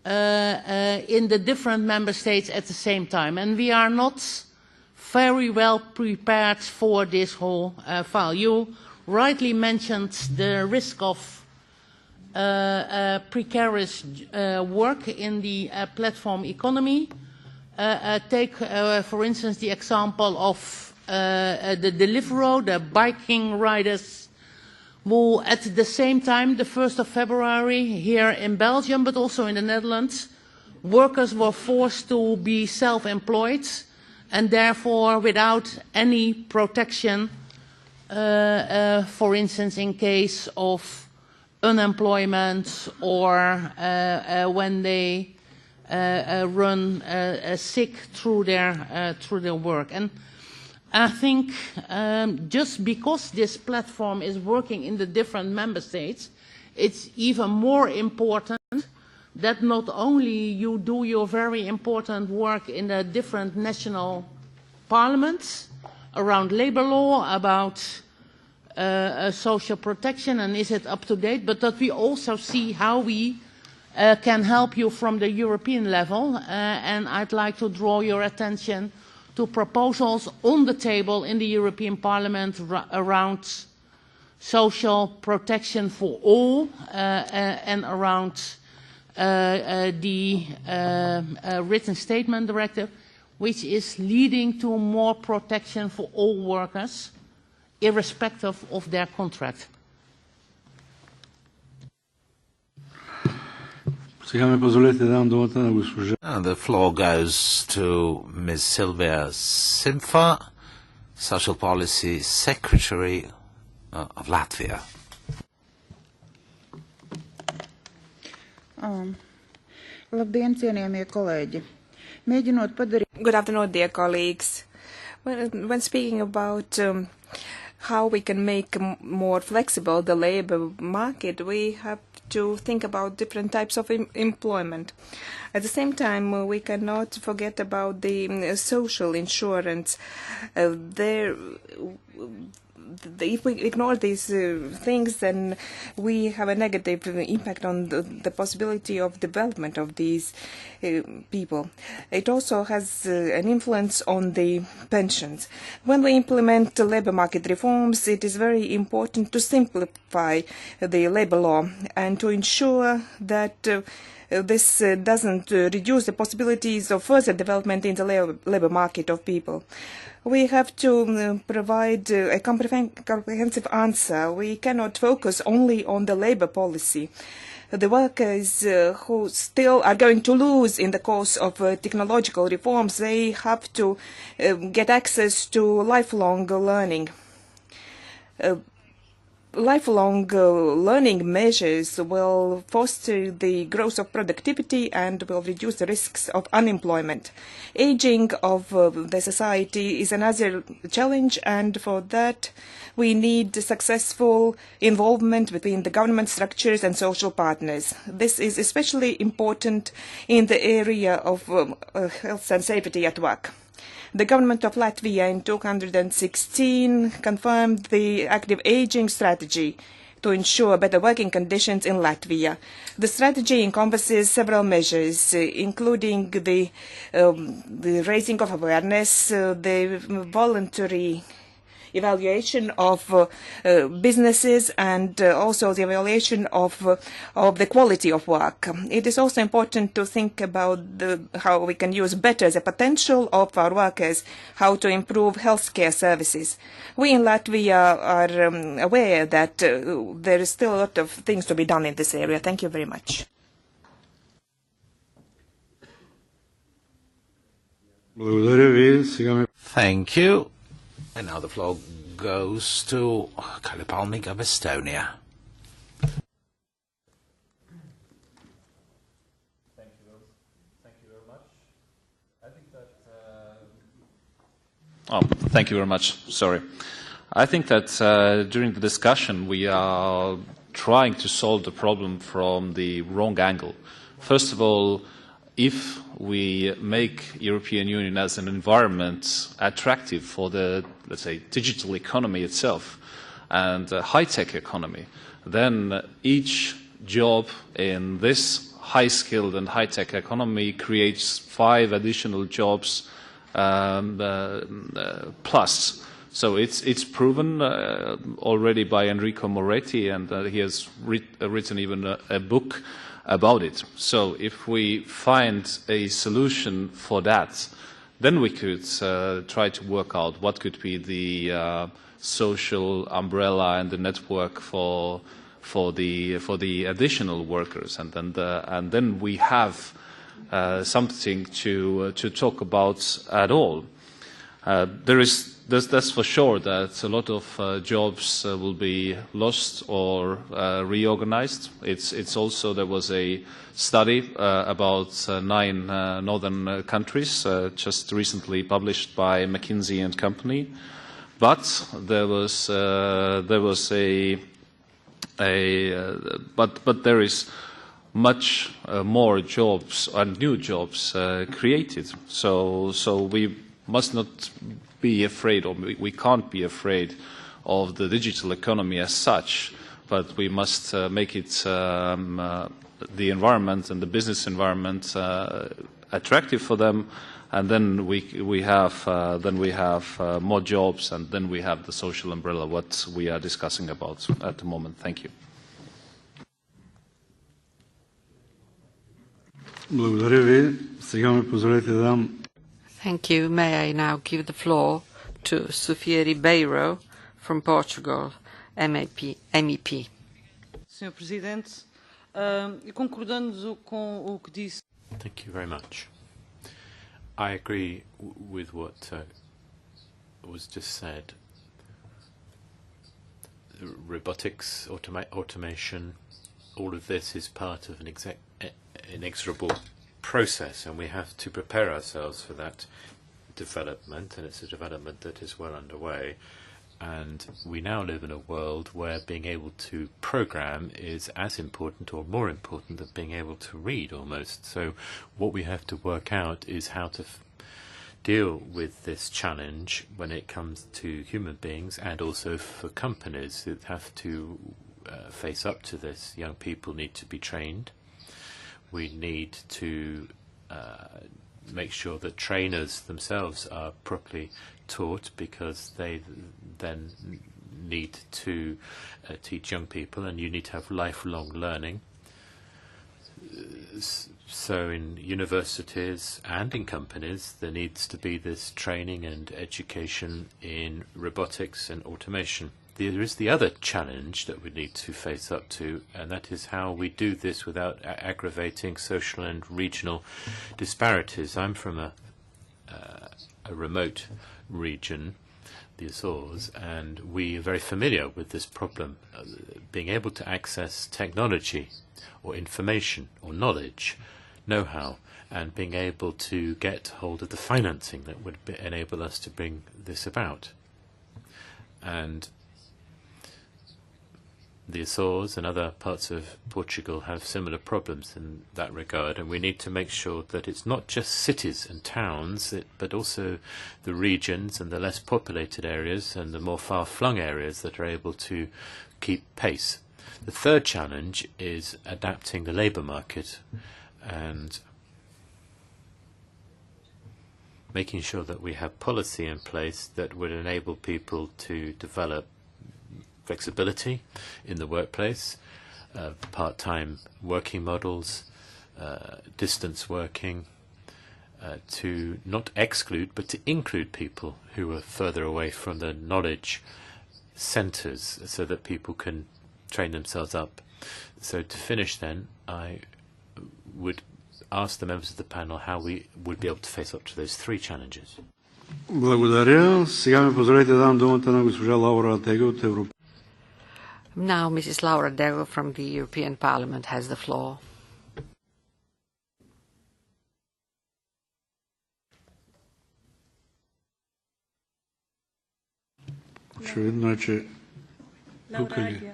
in the different member states at the same time. And we are not very well prepared for this whole file. You rightly mentioned the risk of precarious work in the platform economy. Take, for instance, the example of the Deliveroo, the biking riders, who at the same time, the 1st of February, here in Belgium, but also in the Netherlands, workers were forced to be self-employed and therefore without any protection, for instance, in case of unemployment or when they run sick through their work. And I think just because this platform is working in the different member states, it's even more important that not only you do your very important work in the different national parliaments around labor law, about social protection and is it up to date, but that we also see how we can help you from the European level. And I'd like to draw your attention to proposals on the table in the European Parliament around social protection for all and around the written statement directive, which is leading to more protection for all workers, irrespective of their contract. And the floor goes to Ms. Silvia Simfa, Social Policy Secretary of Latvia. Good afternoon, dear colleagues. When speaking about how we can make more flexible the labor market, we have to think about different types of employment. At the same time, we cannot forget about the social insurance. If we ignore these things, then we have a negative impact on the possibility of development of these people. It also has an influence on the pensions. When we implement labor market reforms, it is very important to simplify the labor law and to ensure that this doesn't reduce the possibilities of further development in the labor market of people. We have to provide a comprehensive answer. We cannot focus only on the labor policy. The workers who still are going to lose in the course of technological reforms, they have to get access to lifelong learning. Lifelong learning measures will foster the growth of productivity and will reduce the risks of unemployment. Aging of the society is another challenge, and for that we need successful involvement between the government structures and social partners. This is especially important in the area of health and safety at work. The government of Latvia in 2016 confirmed the active aging strategy to ensure better working conditions in Latvia. The strategy encompasses several measures, including the raising of awareness, the voluntary evaluation of businesses and also the evaluation of the quality of work. It is also important to think about how we can use better the potential of our workers, how to improve healthcare services. We in Latvia are aware that there is still a lot of things to be done in this area. Thank you very much. Thank you. And now the floor goes to Kalipalnik of Estonia. Thank you very much. Sorry. I think that during the discussion we are trying to solve the problem from the wrong angle. First of all, if we make European Union as an environment attractive for the, let's say, digital economy itself and high-tech economy, then each job in this high-skilled and high-tech economy creates 5 additional jobs plus. So it's proven already by Enrico Moretti, and he has written even a book about it. So if we find a solution for that, then we could try to work out what could be the social umbrella and the network for the additional workers, and then we have something to talk about at all. That's for sure that a lot of jobs will be lost or reorganized. It's also, there was a study about 9 northern countries just recently published by McKinsey and Company, but there was but there is much more jobs and new jobs created. So we must not be afraid, or we can't be afraid of the digital economy as such, but we must make it the environment and the business environment attractive for them, and then we have more jobs, and then we have the social umbrella, what we are discussing about at the moment. Thank you. Thank you. May I now give the floor to Sofia Ribeiro from Portugal, MEP. Sr. Presidente, concordando com o que disse. Thank you very much. I agree with what was just said. Robotics, automation, all of this is part of an inexorable process, and we have to prepare ourselves for that development, and it's a development that is well underway. And we now live in a world where being able to program is as important or more important than being able to read almost. So what we have to work out is how to deal with this challenge when it comes to human beings, and also for companies that have to face up to this. Young people need to be trained. We need to make sure that trainers themselves are properly taught, because they then need to teach young people, and you need to have lifelong learning. So in universities and in companies, there needs to be this training and education in robotics and automation. There is the other challenge that we need to face up to, and that is how we do this without aggravating social and regional disparities. I'm from a remote region, the Azores, and we are very familiar with this problem, being able to access technology or information or knowledge, know-how, and being able to get hold of the financing that would enable us to bring this about. And the Azores and other parts of Portugal have similar problems in that regard, and we need to make sure that it's not just cities and towns, but also the regions and the less populated areas and the more far-flung areas that are able to keep pace. The third challenge is adapting the labour market, and making sure that we have policy in place that would enable people to develop flexibility in the workplace, part-time working models, distance working, to not exclude but to include people who are further away from the knowledge centres so that people can train themselves up. So to finish then, I would ask the members of the panel how we would be able to face up to those three challenges. Благодаря. Сега ми позволете да дам думата на госпожа Лаура Тега от Европа. Now Mrs. Laura Dego from the European Parliament has the floor. Очевидно е, че тук ли?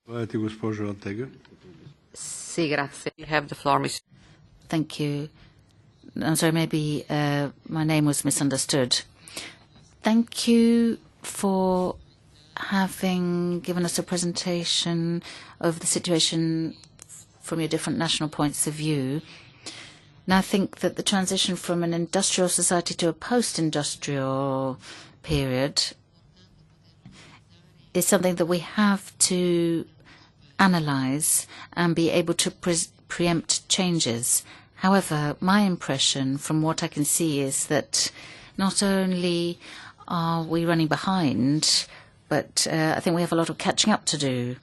Заповядайте, госпожо Алтега. Sì, grazie. You have the floor, Miss. Thank you. I'm sorry, maybe my name was misunderstood. Thank you for having given us a presentation of the situation from your different national points of view. Now, I think that the transition from an industrial society to a post-industrial period is something that we have to analyse and be able to preempt changes. However, my impression from what I can see is that not only are we running behind, but I think we have a lot of catching up to do.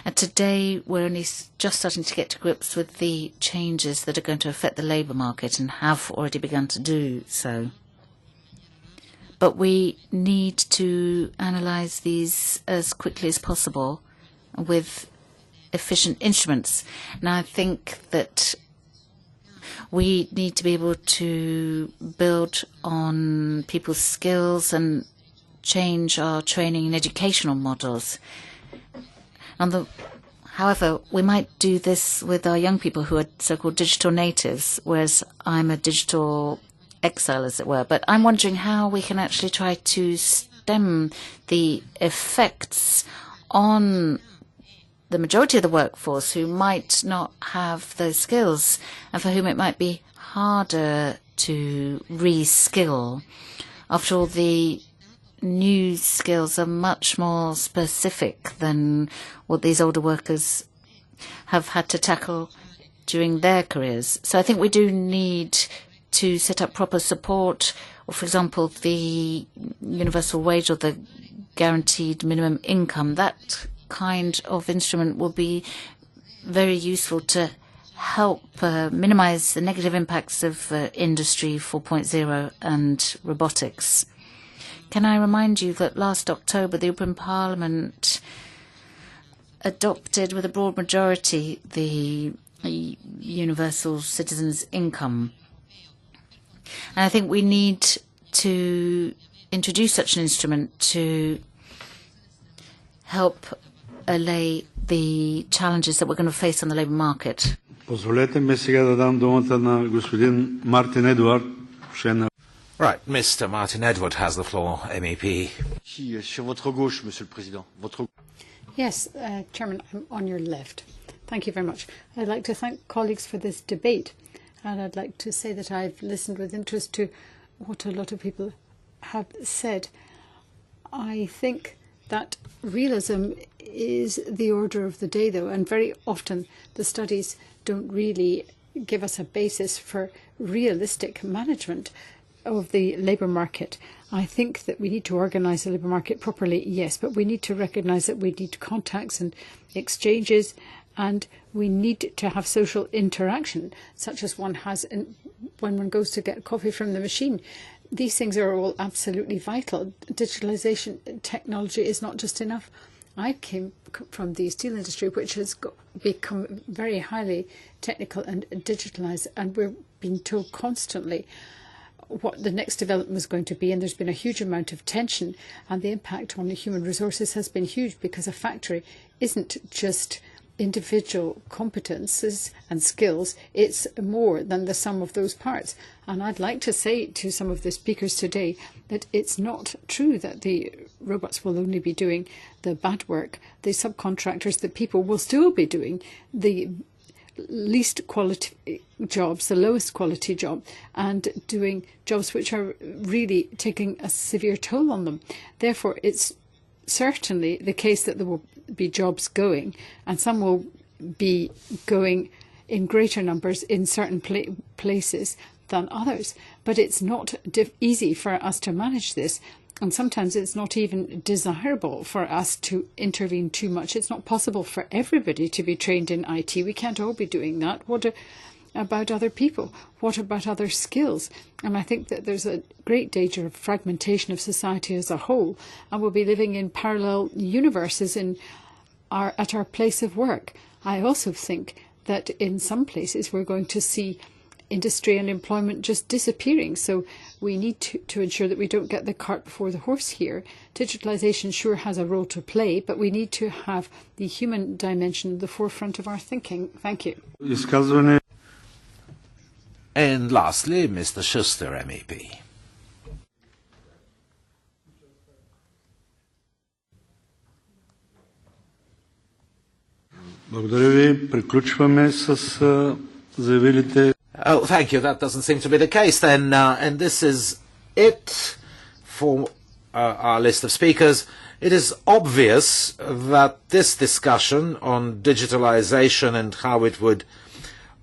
And today we're only just starting to get to grips with the changes that are going to affect the labour market and have already begun to do so. But we need to analyse these as quickly as possible with efficient instruments. Now, I think that we need to be able to build on people's skills and change our training and educational models. However, we might do this with our young people who are so-called digital natives, whereas I'm a digital exile, as it were. But I'm wondering how we can actually try to stem the effects on the majority of the workforce who might not have those skills and for whom it might be harder to re-skill. After all, the new skills are much more specific than what these older workers have had to tackle during their careers. So I think we do need to set up proper support, or for example, the universal wage or the guaranteed minimum income. That kind of instrument will be very useful to help minimize the negative impacts of Industry 4.0 and robotics. Can I remind you that last October the European Parliament adopted with a broad majority the universal citizens' income? And I think we need to introduce such an instrument to help allay the challenges that we're going to face on the labour market. Позволете ми сега да дам думата на господин Мартин Едуард, член на... Right, Mr. Martin Edward has the floor, MEP. Sur votre gauche, Monsieur le Président. Yes, Chairman, I'm on your left. Thank you very much. I'd like to thank colleagues for this debate, and I'd like to say that I've listened with interest to what a lot of people have said. I think that realism is the order of the day, though, and very often the studies don't really give us a basis for realistic management of the labour market. I think that we need to organise the labour market properly, yes, but we need to recognise that we need contacts and exchanges, and we need to have social interaction, such as one has when one goes to get coffee from the machine. These things are all absolutely vital. Digitalisation technology is not just enough. I came from the steel industry, which has become very highly technical and digitalised, and we're being told constantly what the next development was going to be, and there's been a huge amount of tension, and the impact on the human resources has been huge because a factory isn't just individual competences and skills, it's more than the sum of those parts. And I'd like to say to some of the speakers today that it's not true that the robots will only be doing the bad work. The subcontractors, the people, will still be doing the least quality jobs, the lowest quality job, and doing jobs which are really taking a severe toll on them. Therefore, it's certainly the case that there will be jobs going, and some will be going in greater numbers in certain places than others. But it's not easy for us to manage this, and sometimes it's not even desirable for us to intervene too much. It's not possible for everybody to be trained in IT. We can't all be doing that. What about other people? What about other skills? And I think that there's a great danger of fragmentation of society as a whole, and we'll be living in parallel universes at our place of work. I also think that in some places we're going to see industry and employment just disappearing. So we need to ensure that we don't get the cart before the horse here. Digitalisation sure has a role to play, but we need to have the human dimension at the forefront of our thinking. Thank you. And lastly, Mr. Schuster, MEP. Благодаря ви. Приключваме с заявилите. Oh, thank you. That doesn't seem to be the case then. And this is it for our list of speakers. It is obvious that this discussion on digitalization and how it would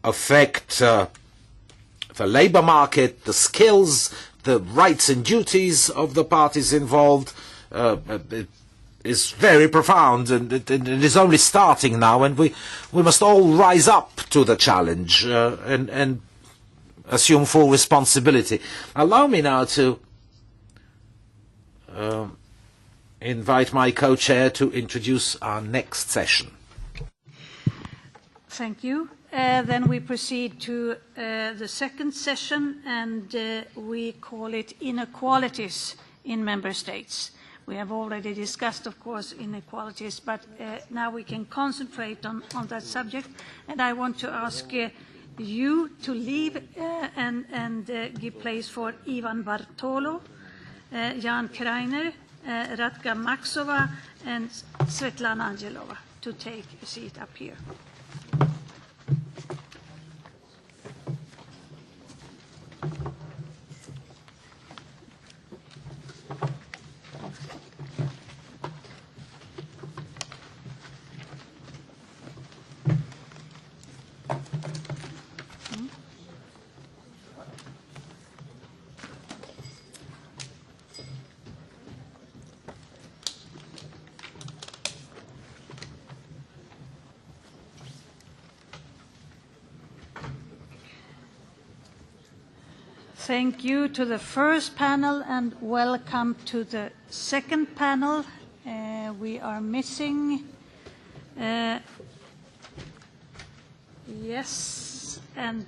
affect the labour market, the skills, the rights and duties of the parties involved is very profound, and it is only starting now, and we must all rise up to the challenge and assume full responsibility. Allow me now to invite my co-chair to introduce our next session. Thank you. Then we proceed to the second session, and we call it Inequalities in Member States. We have already discussed, of course, inequalities, but now we can concentrate on that subject. And I want to ask you to leave and give place for Ivan Bartolo, Jan Kreiner, Radka Maxova, and Svetlana Angelova to take a seat up here. Thank you to the first panel and welcome to the second panel. We are missing, yes, and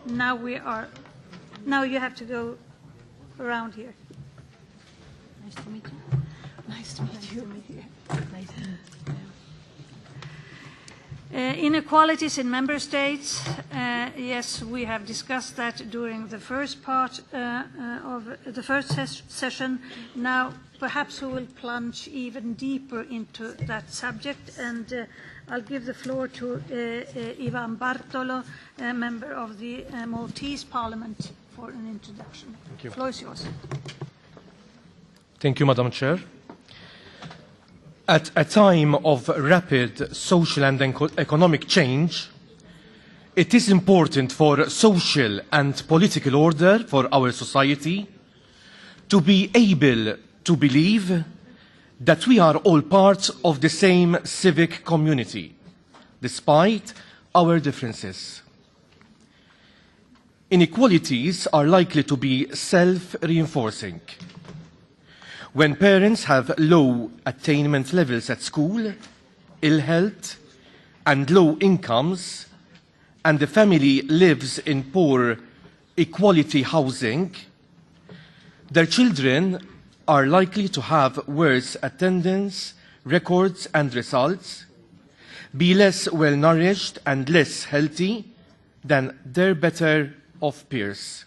now you have to go around here. Nice to meet you. Nice to meet you. Nice to meet you. Inequalities in member states. Yes, we have discussed that during the first part of the first session. Now, perhaps we will plunge even deeper into that subject, and I'll give the floor to Ivan Bartolo, a member of the Maltese Parliament, for an introduction. Thank you. The floor is yours. Thank you, Madam Chair. At a time of rapid social and economic change, it is important for social and political order for our society to be able to believe that we are all part of the same civic community, despite our differences. Inequalities are likely to be self-reinforcing. When parents have low attainment levels at school, ill health, and low incomes, and the family lives in poor equality housing, their children are likely to have worse attendance records and results, be less well-nourished and less healthy than their better-off peers.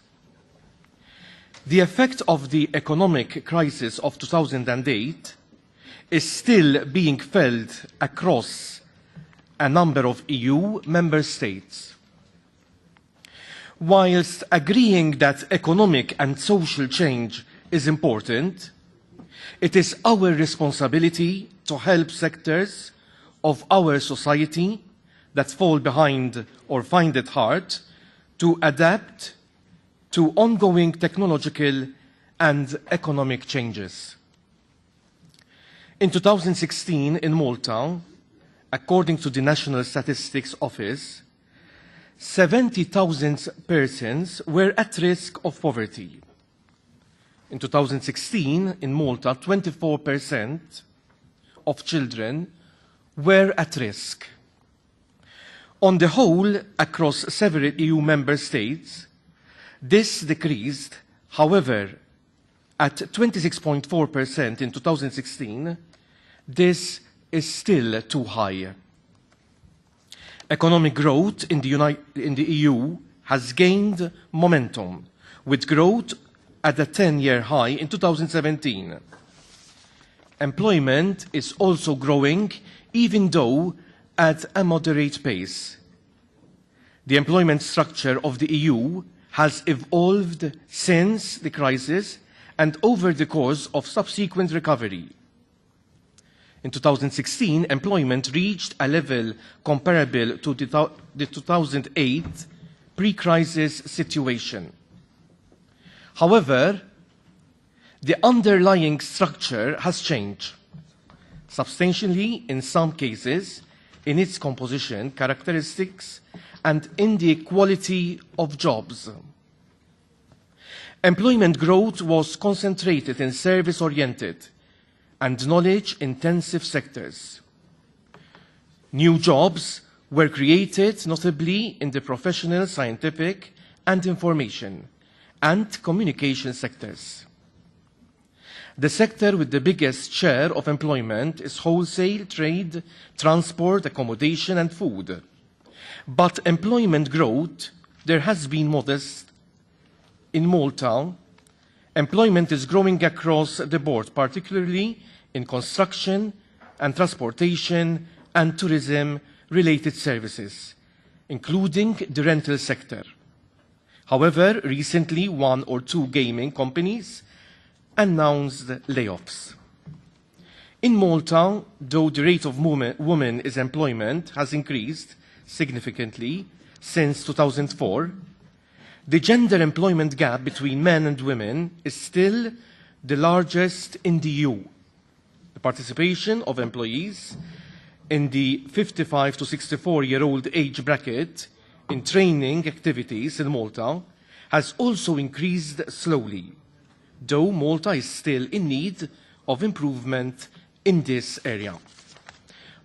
The effect of the economic crisis of 2008 is still being felt across a number of EU member states. Whilst agreeing that economic and social change is important, it is our responsibility to help sectors of our society that fall behind or find it hard to adapt to ongoing technological and economic changes. In 2016, in Malta, according to the National Statistics Office, 70,000 persons were at risk of poverty. In 2016, in Malta, 24% of children were at risk. On the whole, across several EU member states, this decreased. However, at 26.4% in 2016, this is still too high. Economic growth in the EU has gained momentum, with growth at a 10-year high in 2017. Employment is also growing, even though at a moderate pace. The employment structure of the EU has evolved since the crisis and over the course of subsequent recovery. In 2016, employment reached a level comparable to the 2008 pre-crisis situation. However, the underlying structure has changed substantially in some cases in its composition, characteristics, and in the quality of jobs. Employment growth was concentrated in service-oriented and knowledge-intensive sectors. New jobs were created notably in the professional, scientific, and information and communication sectors. The sector with the biggest share of employment is wholesale, trade, transport, accommodation, and food. But employment growth, there has been modest. In Malta, employment is growing across the board, particularly in construction and transportation and tourism-related services, including the rental sector. However, recently, 1 or 2 gaming companies announced layoffs. In Malta, though the rate of women in employment has increased significantly since 2004, the gender employment gap between men and women is still the largest in the EU. The participation of employees in the 55 to 64-year-old age bracket in training activities in Malta has also increased slowly, though Malta is still in need of improvement in this area.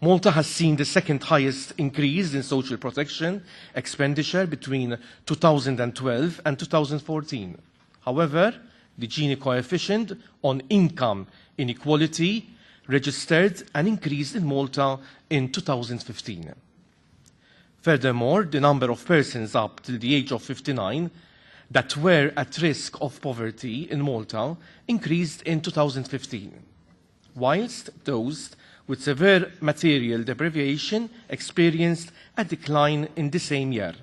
Malta has seen the second highest increase in social protection expenditure between 2012 and 2014. However, the Gini coefficient on income inequality registered an increase in Malta in 2015. Furthermore, the number of persons up till the age of 59 that were at risk of poverty in Malta increased in 2015, whilst those with severe material deprivation experienced a decline in the same year.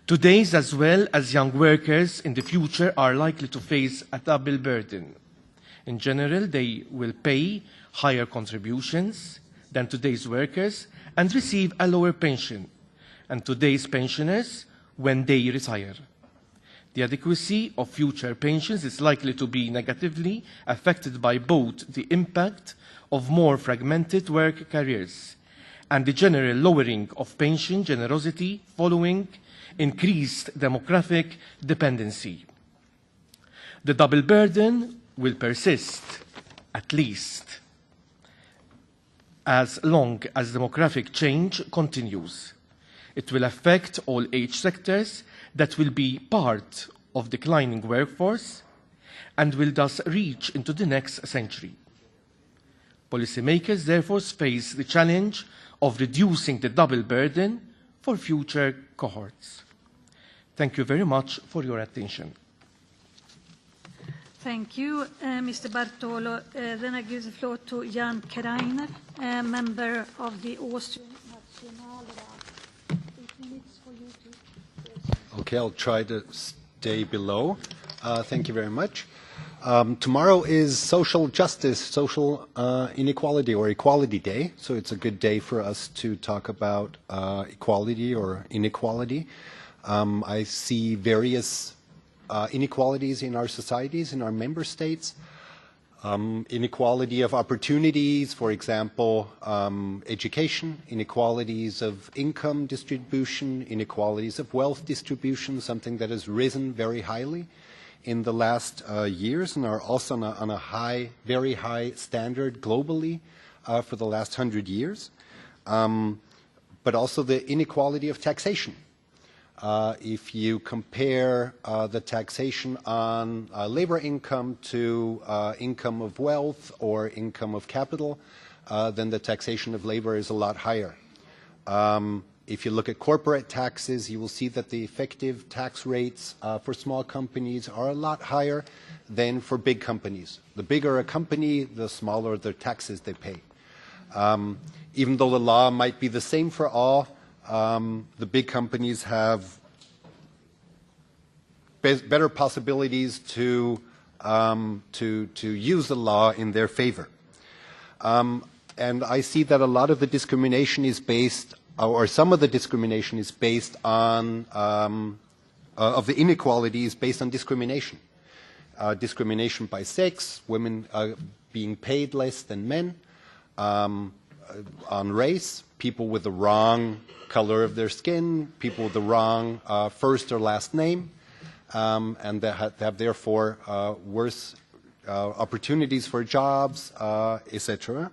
Today's as well as young workers in the future are likely to face a double burden. In general, they will pay higher contributions than today's workers and receive a lower pension, and today's pensioners when they retire. The adequacy of future pensions is likely to be negatively affected by both the impact of more fragmented work careers and the general lowering of pension generosity following increased demographic dependency. The double burden will persist, at least, as long as demographic change continues. It will affect all age sectors that will be part of declining workforce and will thus reach into the next century. Policymakers therefore face the challenge of reducing the double burden for future cohorts. Thank you very much for your attention. Thank you, Mr. Bartolo. Then I give the floor to Jan Kreiner, member of the Austrian Nationalrat. 8 minutes for you to... Okay, I'll try to stay below. Thank you very much. Tomorrow is social justice, social inequality or equality day, so it's a good day for us to talk about equality or inequality. I see various inequalities in our societies, in our member states. Inequality of opportunities, for example, education, inequalities of income distribution, inequalities of wealth distribution, something that has risen very highly in the last years and are also on a high, very high standard globally for the last 100 years. But also the inequality of taxation. If you compare the taxation on labor income to income of wealth or income of capital, then the taxation of labor is a lot higher. If you look at corporate taxes, you will see that the effective tax rates for small companies are a lot higher than for big companies. The bigger a company, the smaller the taxes they pay. Even though the law might be the same for all, the big companies have better possibilities to use the law in their favor. And I see that a lot of the discrimination is based, or some of the discrimination is based on, of the inequality is based on discrimination. Discrimination by sex, women being paid less than men, on race, people with the wrong color of their skin, people with the wrong first or last name, and that have therefore worse opportunities for jobs, etc.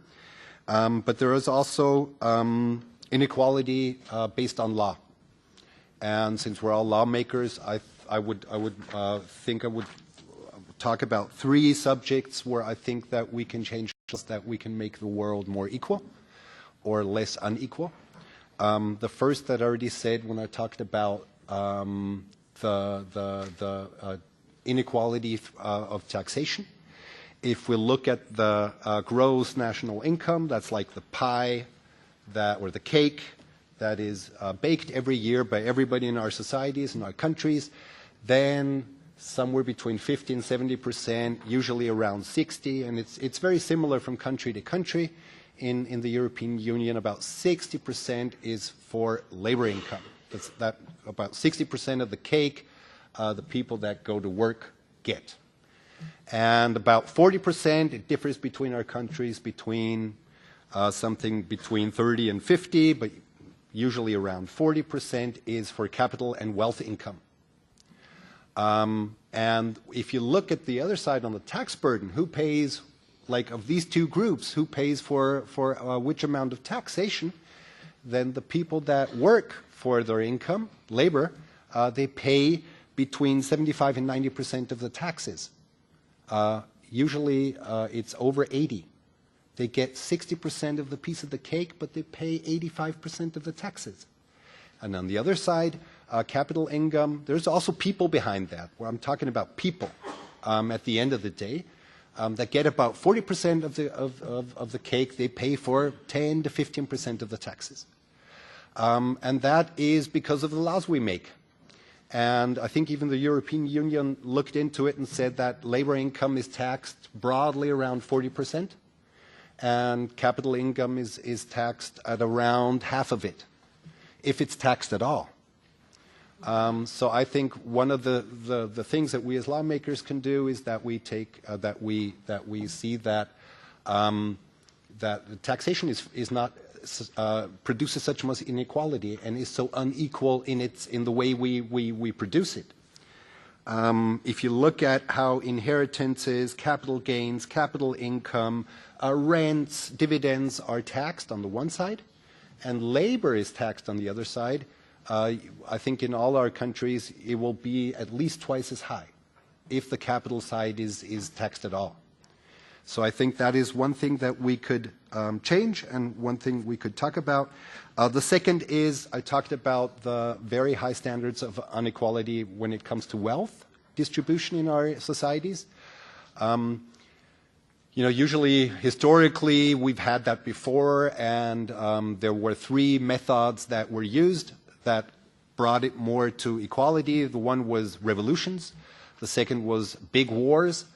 But there is also inequality based on law. And since we're all lawmakers, I would talk about 3 subjects where I think that we can change, that we can make the world more equal or less unequal. The first that I already said when I talked about the inequality of taxation. If we look at the gross national income, that's like the pie or the cake that is baked every year by everybody in our societies, in our countries, then somewhere between 50 and 70%, usually around 60, and it's very similar from country to country. In the European Union, about 60% is for labor income. That's about 60% of the cake the people that go to work get. And about 40%, it differs between our countries, between something between 30 and 50, but usually around 40% is for capital and wealth income. And if you look at the other side on the tax burden, who pays, like of these 2 groups, who pays for which amount of taxation, then the people that work for their income, labor, they pay between 75 and 90% of the taxes. Usually it's over 80. They get 60% of the piece of the cake, but they pay 85% of the taxes. And on the other side, capital income, there's also people behind that, where I'm talking about people at the end of the day, that get about 40% of the cake. They pay for 10 to 15% of the taxes. And that is because of the laws we make. And I think even the European Union looked into it and said that labor income is taxed broadly around 40%, and capital income is taxed at around half of it, if it's taxed at all. So I think one of the things that we as lawmakers can do is that we take that we see that that taxation is not produces such much inequality and is so unequal in the way we produce it. If you look at how inheritances, capital gains, capital income, rents, dividends are taxed on the one side, and labor is taxed on the other side, I think in all our countries it will be at least twice as high if the capital side is taxed at all. So I think that is one thing that we could change and one thing we could talk about. The second is I talked about the very high standards of inequality when it comes to wealth distribution in our societies. Usually, historically, we've had that before, and there were three methods that were used that brought it more to equality. The one was revolutions. The second was big wars.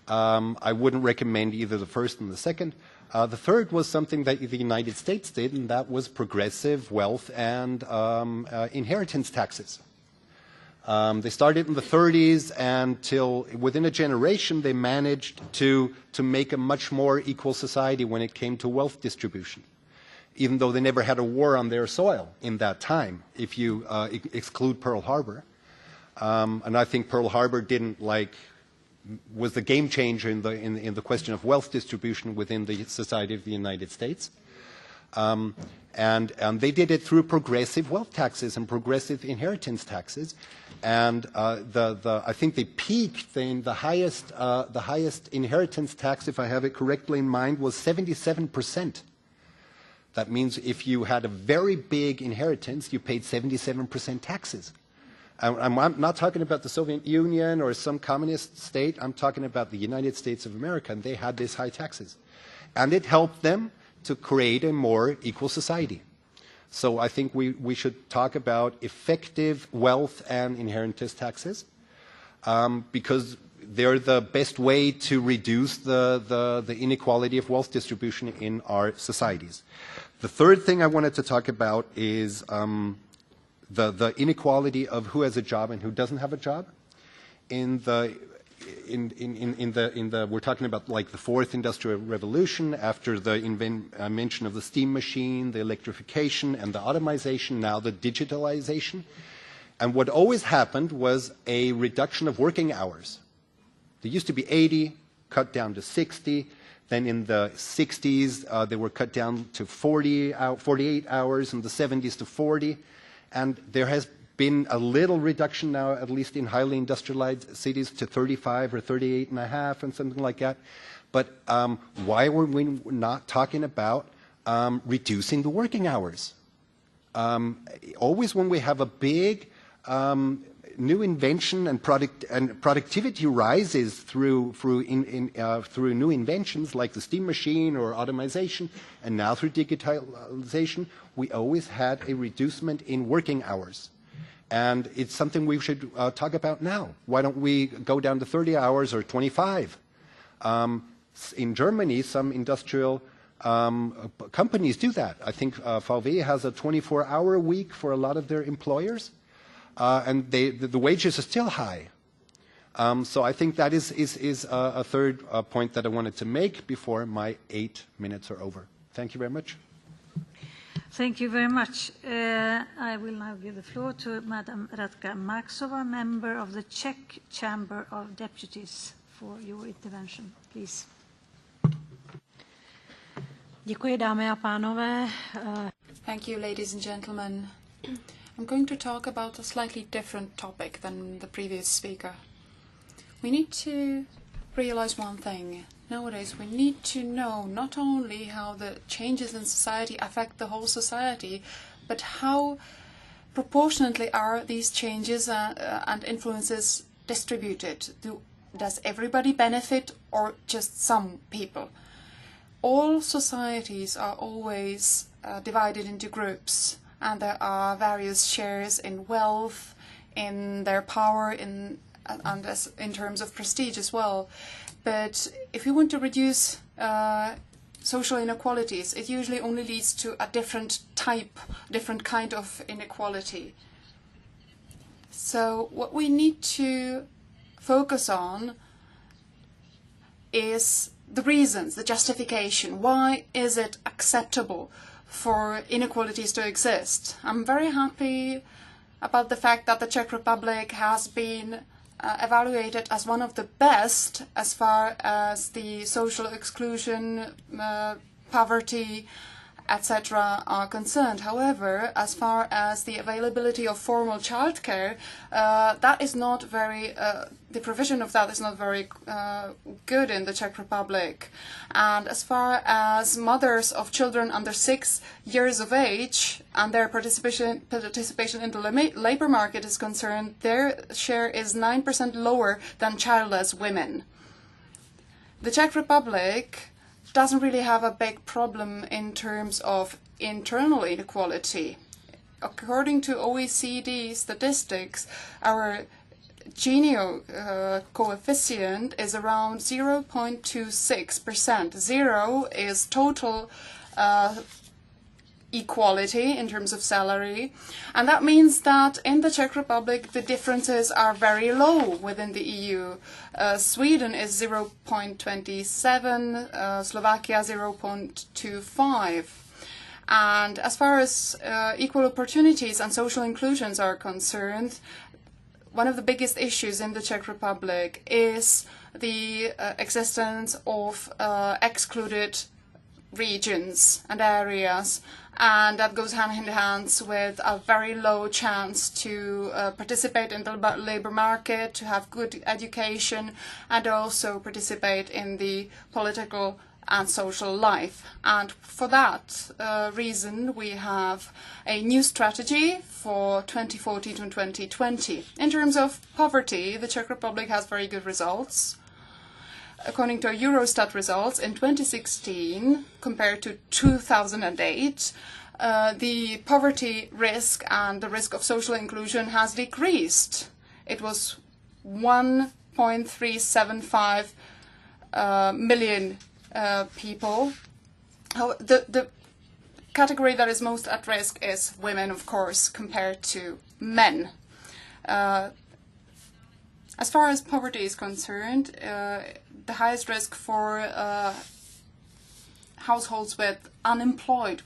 I wouldn't recommend either the first and the second. The third was something that the United States did, and that was progressive wealth and inheritance taxes. They started in the 30s, and till within a generation they managed to make a much more equal society when it came to wealth distribution, even though they never had a war on their soil in that time, if you exclude Pearl Harbor. And I think Pearl Harbor was the game changer in the question of wealth distribution within the society of the United States. And they did it through progressive wealth taxes and progressive inheritance taxes. And I think they peaked in the highest inheritance tax, if I have it correctly in mind, was 77%. That means if you had a very big inheritance, you paid 77% taxes. I'm not talking about the Soviet Union or some communist state. I'm talking about the United States of America, and they had these high taxes. And it helped them to create a more equal society. So I think we should talk about effective wealth and inheritance taxes because they're the best way to reduce the inequality of wealth distribution in our societies. The third thing I wanted to talk about is the inequality of who has a job and who doesn't have a job. We're talking about like the fourth industrial revolution after the invention of the steam machine, the electrification and the automation, now the digitalization. And what always happened was a reduction of working hours. There used to be 80, cut down to 60. Then in the 60s, they were cut down to 48 hours, in the 70s to 40. And there has been a little reduction now, at least in highly industrialized cities, to 35 or 38 and a half and something like that. But why were we not talking about reducing the working hours? Always when we have a big new invention and productivity rises through new inventions like the steam machine or automation, and now through digitalization, we always had a reducement in working hours. And it's something we should talk about now. Why don't we go down to 30 hours or 25? In Germany, some industrial companies do that. I think VW has a 24-hour week for a lot of their employers. And the wages are still high. So I think that is a third point that I wanted to make before my 8 minutes are over. Thank you very much. Thank you very much. I will now give the floor to Madam Radka Maxova, member of the Czech Chamber of Deputies, for your intervention. Please. Děkuji, dámy a pánové. Thank you, ladies and gentlemen. I'm going to talk about a slightly different topic than the previous speaker. We need to realize one thing. Nowadays, we need to know not only how the changes in society affect the whole society, but how proportionately are these changes and influences distributed. Does everybody benefit or just some people? All societies are always divided into groups, and there are various shares in wealth, in their power, and in terms of prestige as well. But if you want to reduce social inequalities, it usually only leads to a different kind of inequality. So what we need to focus on is the reasons, the justification. Why is it acceptable for inequalities to exist? I'm very happy about the fact that the Czech Republic has been evaluated as one of the best as far as the social exclusion, poverty, etc. are concerned. However, as far as the availability of formal childcare, that is not very, the provision of that is not very good in the Czech Republic. And as far as mothers of children under 6 years of age and their participation in the labor market is concerned, their share is 9% lower than childless women. The Czech Republic doesn't really have a big problem in terms of internal inequality. According to OECD statistics, our Gini coefficient is around 0.26%. 0 is total equality in terms of salary, and that means that in the Czech Republic the differences are very low within the EU. Sweden is 0.27, Slovakia 0.25. And as far as equal opportunities and social inclusions are concerned, one of the biggest issues in the Czech Republic is the existence of excluded regions and areas, and that goes hand in hand with a very low chance to participate in the labor market, to have good education, and also participate in the political and social life. And for that reason, we have a new strategy for 2014 to 2020. In terms of poverty, the Czech Republic has very good results. According to Eurostat results, in 2016, compared to 2008, the poverty risk and the risk of social inclusion has decreased. It was 1.375 million people. The category that is most at risk is women, of course, compared to men. As far as poverty is concerned, the highest risk for households with the unemployed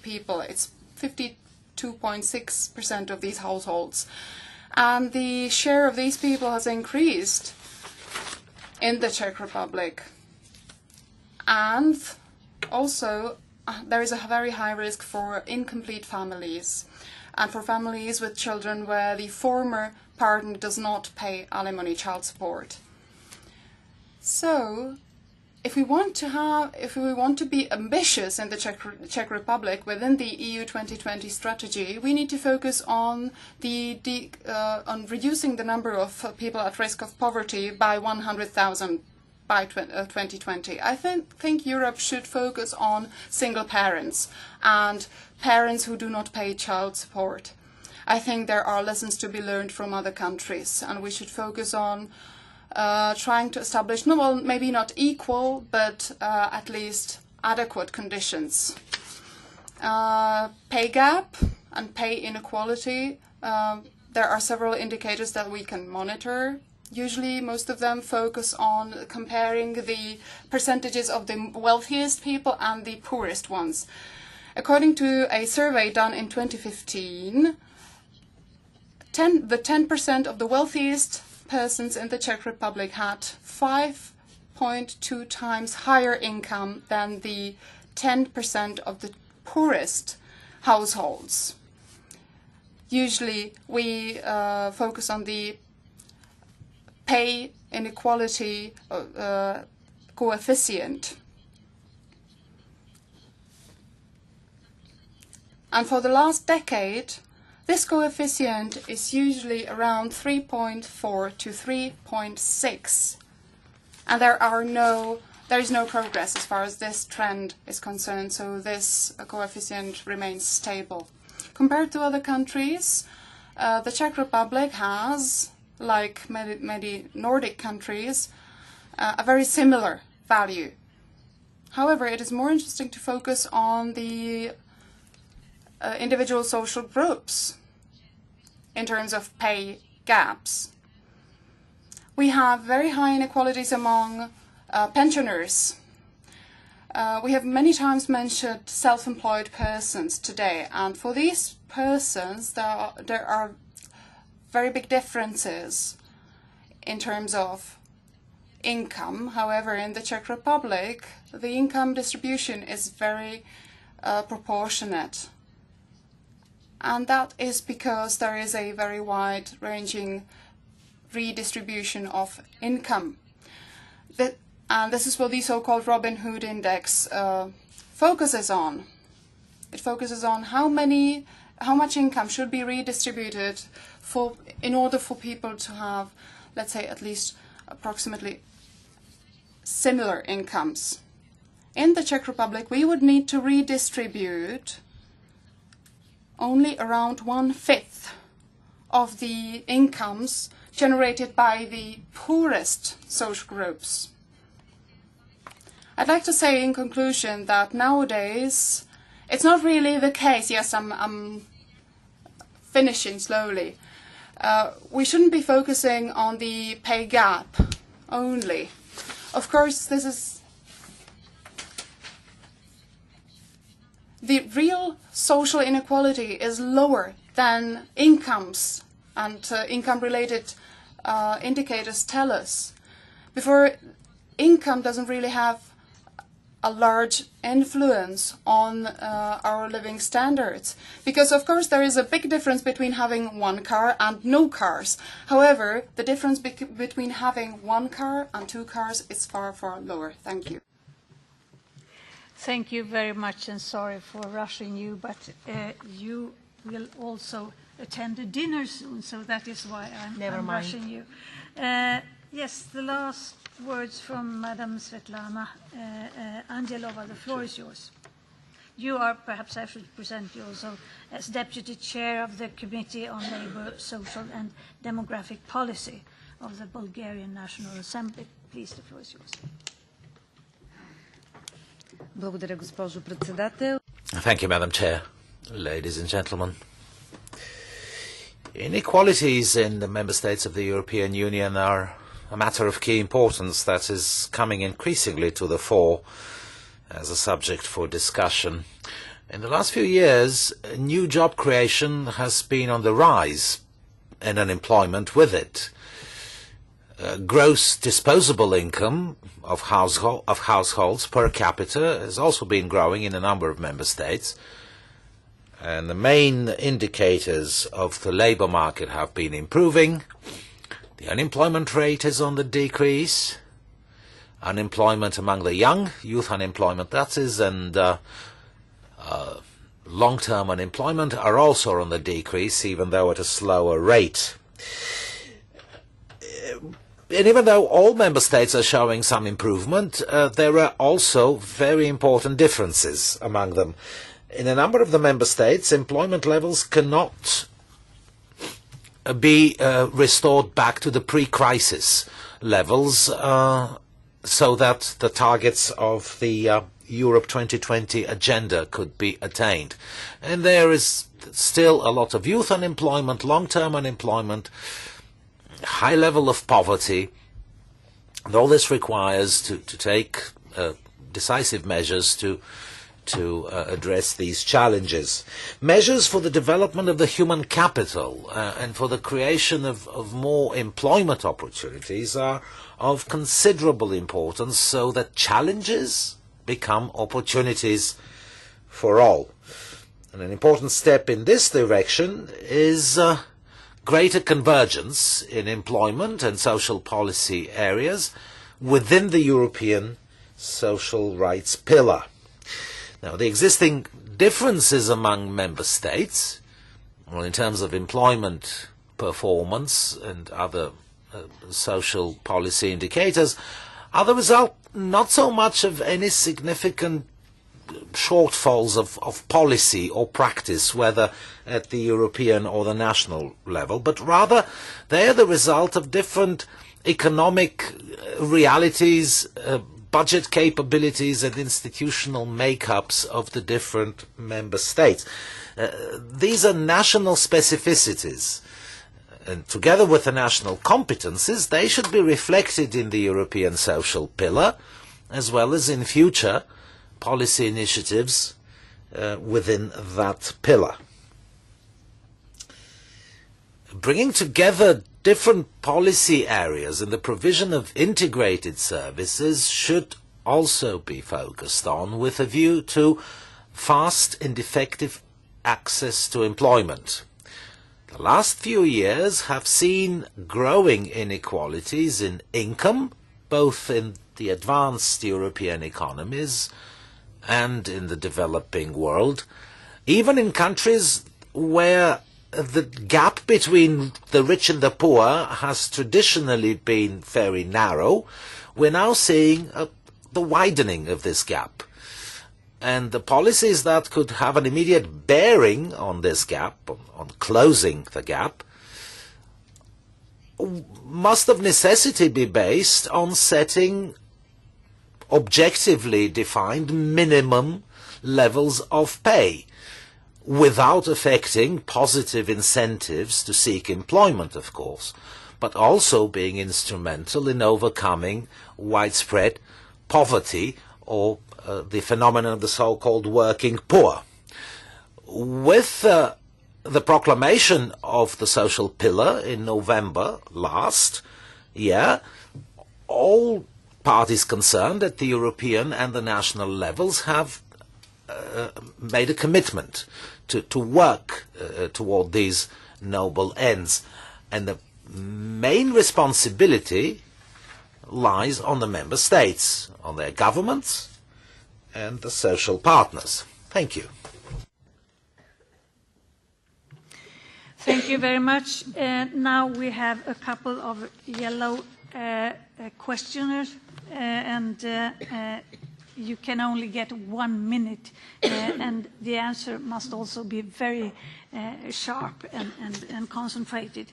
people, it's 52.6% of these households. And the share of these people has increased in the Czech Republic. And also, there is a very high risk for incomplete families and for families with children where the former partner does not pay alimony, child support. So, if we want to be ambitious in the Czech Republic within the EU 2020 strategy, we need to focus on on reducing the number of people at risk of poverty by 100,000 by 2020. I think Europe should focus on single parents and parents who do not pay child support. I think there are lessons to be learned from other countries, and we should focus on trying to establish, maybe not equal, but at least adequate conditions. Pay gap and pay inequality, there are several indicators that we can monitor. Usually, most of them focus on comparing the percentages of the wealthiest people and the poorest ones. According to a survey done in 2015, the 10% of the wealthiest persons in the Czech Republic had 5.2 times higher income than the 10% of the poorest households. Usually, we focus on the pay inequality coefficient. And for the last decade, this coefficient is usually around 3.4 to 3.6. And there is no progress as far as this trend is concerned, so this coefficient remains stable. Compared to other countries, the Czech Republic has, like many Nordic countries, a very similar value. However, it is more interesting to focus on the individual social groups in terms of pay gaps. We have very high inequalities among pensioners. We have many times mentioned self-employed persons today, and for these persons there are very big differences in terms of income. However, in the Czech Republic, the income distribution is very proportionate. And that is because there is a very wide-ranging redistribution of income. And this is what the so-called Robin Hood Index focuses on. It focuses on how much income should be redistributed in order for people to have, let's say, at least approximately similar incomes. In the Czech Republic, we would need to redistribute only around 1/5 of the incomes generated by the poorest social groups. I'd like to say in conclusion that nowadays it's not really the case. Yes, I'm finishing slowly. We shouldn't be focusing on the pay gap only. Of course, the real social inequality is lower than incomes and income-related indicators tell us. Before, income doesn't really have a large influence on our living standards. Because, of course, there is a big difference between having one car and no cars. However, the difference between having one car and two cars is far, far lower. Thank you. Thank you very much, and sorry for rushing you, but you will also attend a dinner soon, so that is why I'm rushing you. Yes, the last words from Madam Svetlana Angelova. The floor is yours. You are, perhaps I should present you also as Deputy Chair of the Committee on Labour, Social and Demographic Policy of the Bulgarian National Assembly. Please, the floor is yours. Thank you, Madam Chair. Ladies and gentlemen. Inequalities in the member states of the European Union are a matter of key importance that is coming increasingly to the fore as a subject for discussion. In the last few years, new job creation has been on the rise and unemployment with it. Gross disposable income of households per capita has also been growing in a number of member states. And the main indicators of the labour market have been improving. The unemployment rate is on the decrease. Unemployment among the young, youth unemployment that is, and long-term unemployment are also on the decrease, even though at a slower rate. And even though all member states are showing some improvement, there are also very important differences among them. In a number of the member states, employment levels cannot be restored back to the pre-crisis levels so that the targets of the Europe 2020 agenda could be attained. And there is still a lot of youth unemployment, long-term unemployment, high level of poverty, and all this requires to take decisive measures to address these challenges. Measures for the development of the human capital and for the creation of more employment opportunities are of considerable importance so that challenges become opportunities for all. And an important step in this direction is greater convergence in employment and social policy areas within the European social rights pillar. Now, the existing differences among member states, well, in terms of employment performance and other social policy indicators, are the result not so much of any significant shortfalls of policy or practice, whether at the European or the national level, but rather they are the result of different economic realities, budget capabilities and institutional makeups of the different member states. These are national specificities, and together with the national competences, they should be reflected in the European social pillar, as well as in future policy initiatives within that pillar. Bringing together different policy areas and the provision of integrated services should also be focused on with a view to fast and effective access to employment. The last few years have seen growing inequalities in income, both in the advanced European economies and in the developing world, even in countries where the gap between the rich and the poor has traditionally been very narrow. We're now seeing the widening of this gap. And the policies that could have an immediate bearing on this gap, on closing the gap, must of necessity be based on setting objectively defined minimum levels of pay, without affecting positive incentives to seek employment, of course, but also being instrumental in overcoming widespread poverty or the phenomenon of the so-called working poor. With the proclamation of the social pillar in November last year, all parties concerned at the European and the national levels have made a commitment to work toward these noble ends. And the main responsibility lies on the member states, on their governments and the social partners. Thank you. Thank you very much. Now we have a couple of yellow questioners, and you can only get 1 minute, and the answer must also be very sharp and concentrated.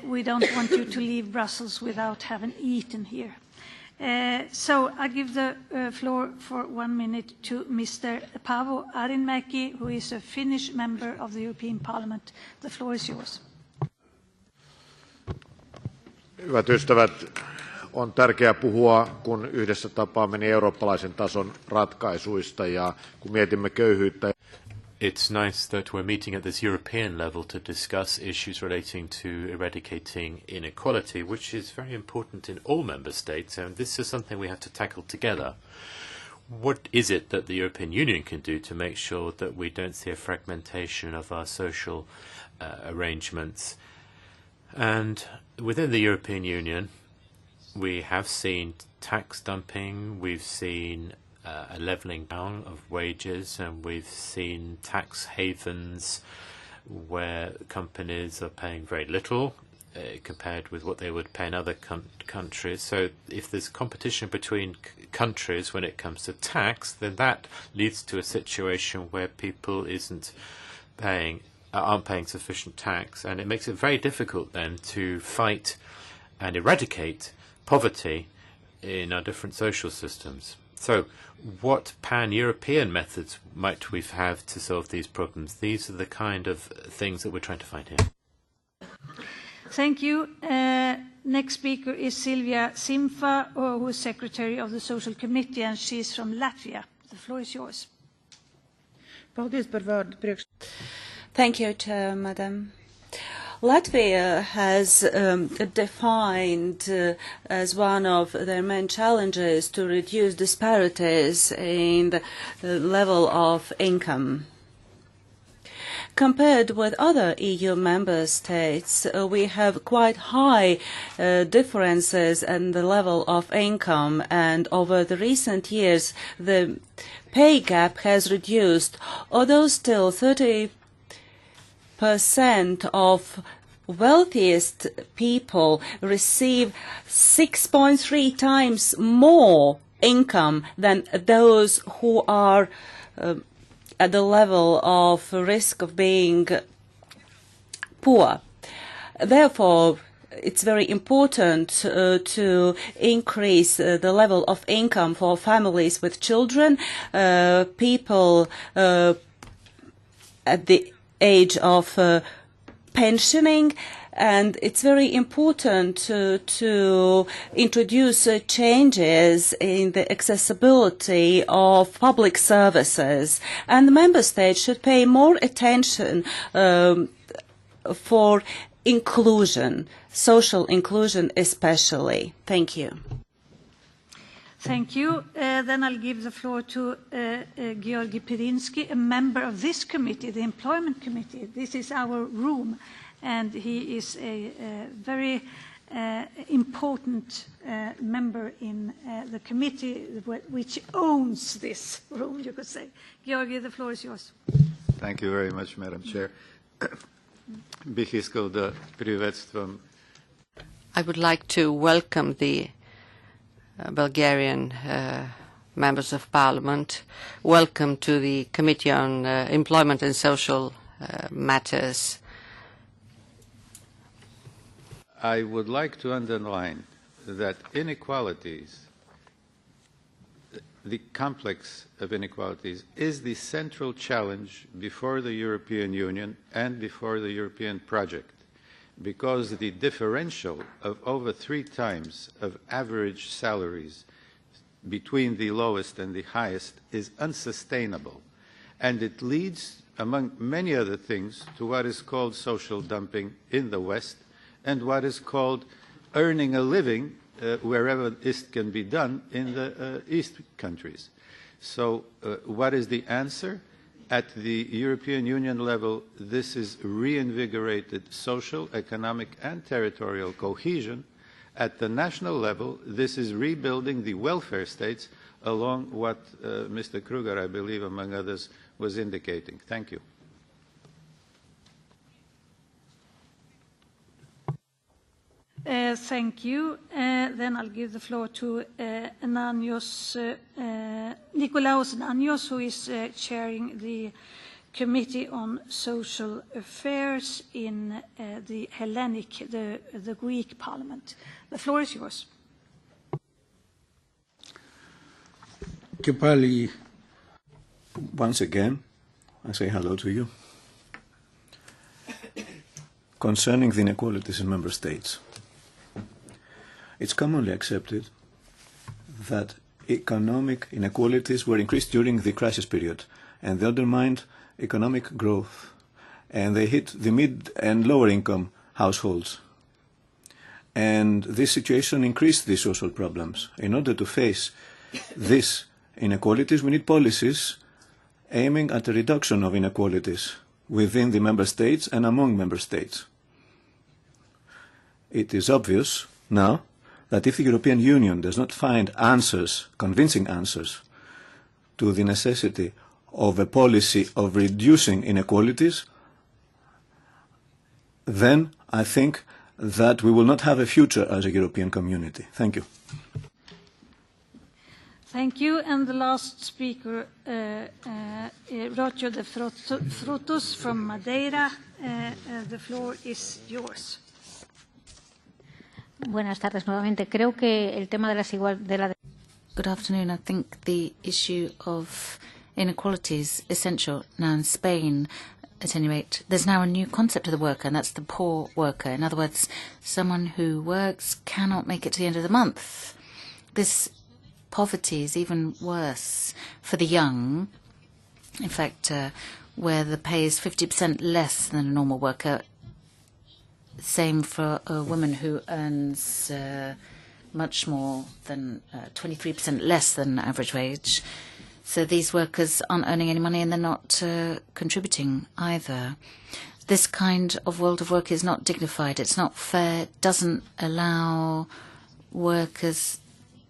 We don't want you to leave Brussels without having eaten here. So I give the floor for 1 minute to Mr. Paavo Arhinmäki, who is a Finnish member of the European Parliament. The floor is yours. Hyvät ystävät, on tärkeää puhua, kun yhdessä tapaamme niin eurooppalaisen tason ratkaisuista ja kun mietimme köyhyyttä. It's nice that we're meeting at this European level to discuss issues relating to eradicating inequality, which is very important in all member states, and this is something we have to tackle together. What is it that the European Union can do to make sure that we don't see a fragmentation of our social arrangements? And within the European Union, we have seen tax dumping, we've seen a levelling down of wages, and we've seen tax havens where companies are paying very little compared with what they would pay in other countries. So if there's competition between countries when it comes to tax, then that leads to a situation where people aren't paying sufficient tax, and it makes it very difficult then to fight and eradicate poverty in our different social systems. So what pan-European methods might we have to solve these problems? These are the kind of things that we're trying to find here. Thank you. Next speaker is Silvia Simfa, who is Secretary of the Social Committee, and she's from Latvia. The floor is yours. Thank you, Chair, Madam. Latvia has defined as one of their main challenges to reduce disparities in the level of income. Compared with other EU member states, we have quite high differences in the level of income, and over the recent years the pay gap has reduced, although still 30% of wealthiest people receive 6.3 times more income than those who are at the level of risk of being poor. Therefore, it's very important to increase the level of income for families with children, people at the age of pensioning, and it's very important to introduce changes in the accessibility of public services, and the member states should pay more attention for inclusion, social inclusion especially. Thank you. Thank you. Then I'll give the floor to Georgi Pirinsky, a member of this committee, the Employment Committee. This is our room, and he is a very important member in the committee which owns this room, you could say. Georgi, the floor is yours. Thank you very much, Madam Chair. Бих искал да приветствам. I would like to welcome the Bulgarian members of Parliament. Welcome to the Committee on Employment and Social Matters. I would like to underline that inequalities, the complex of inequalities, is the central challenge before the European Union and before the European project, because the differential of over 3 times of average salaries between the lowest and the highest is unsustainable, and it leads, among many other things, to what is called social dumping in the West and what is called earning a living wherever this can be done in the East countries. So what is the answer? At the European Union level, this is reinvigorated social, economic and territorial cohesion. At the national level, this is rebuilding the welfare states along what Mr. Kruger, I believe, among others, was indicating. Thank you. Thank you. Then I'll give the floor to Nikolaos Ananios, who is chairing the Committee on Social Affairs in the Hellenic, the Greek Parliament. The floor is yours. Once again, I say hello to you. Concerning the inequalities in member states, it's commonly accepted that economic inequalities were increased during the crisis period, and they undermined economic growth, and they hit the mid and lower income households. And this situation increased the social problems. In order to face these inequalities, we need policies aiming at a reduction of inequalities within the member states and among member states. It is obvious now that if the European Union does not find answers, convincing answers, to the necessity of a policy of reducing inequalities, then I think that we will not have a future as a European community. Thank you. Thank you. And the last speaker, Rocio de Frutos from Madeira. The floor is yours. Buenas tardes nuevamente. Creo que el tema de la Good afternoon. I think the issue of inequality is essential. Now in Spain, at any rate, there's now a new concept of the worker, and that's the poor worker. In other words, someone who works cannot make it to the end of the month. This poverty is even worse for the young. In fact, where the pay is 50% less than a normal worker. Same for a woman who earns much more than 23% less than average wage. So these workers aren't earning any money and they're not contributing either. This kind of world of work is not dignified. It's not fair. It doesn't allow workers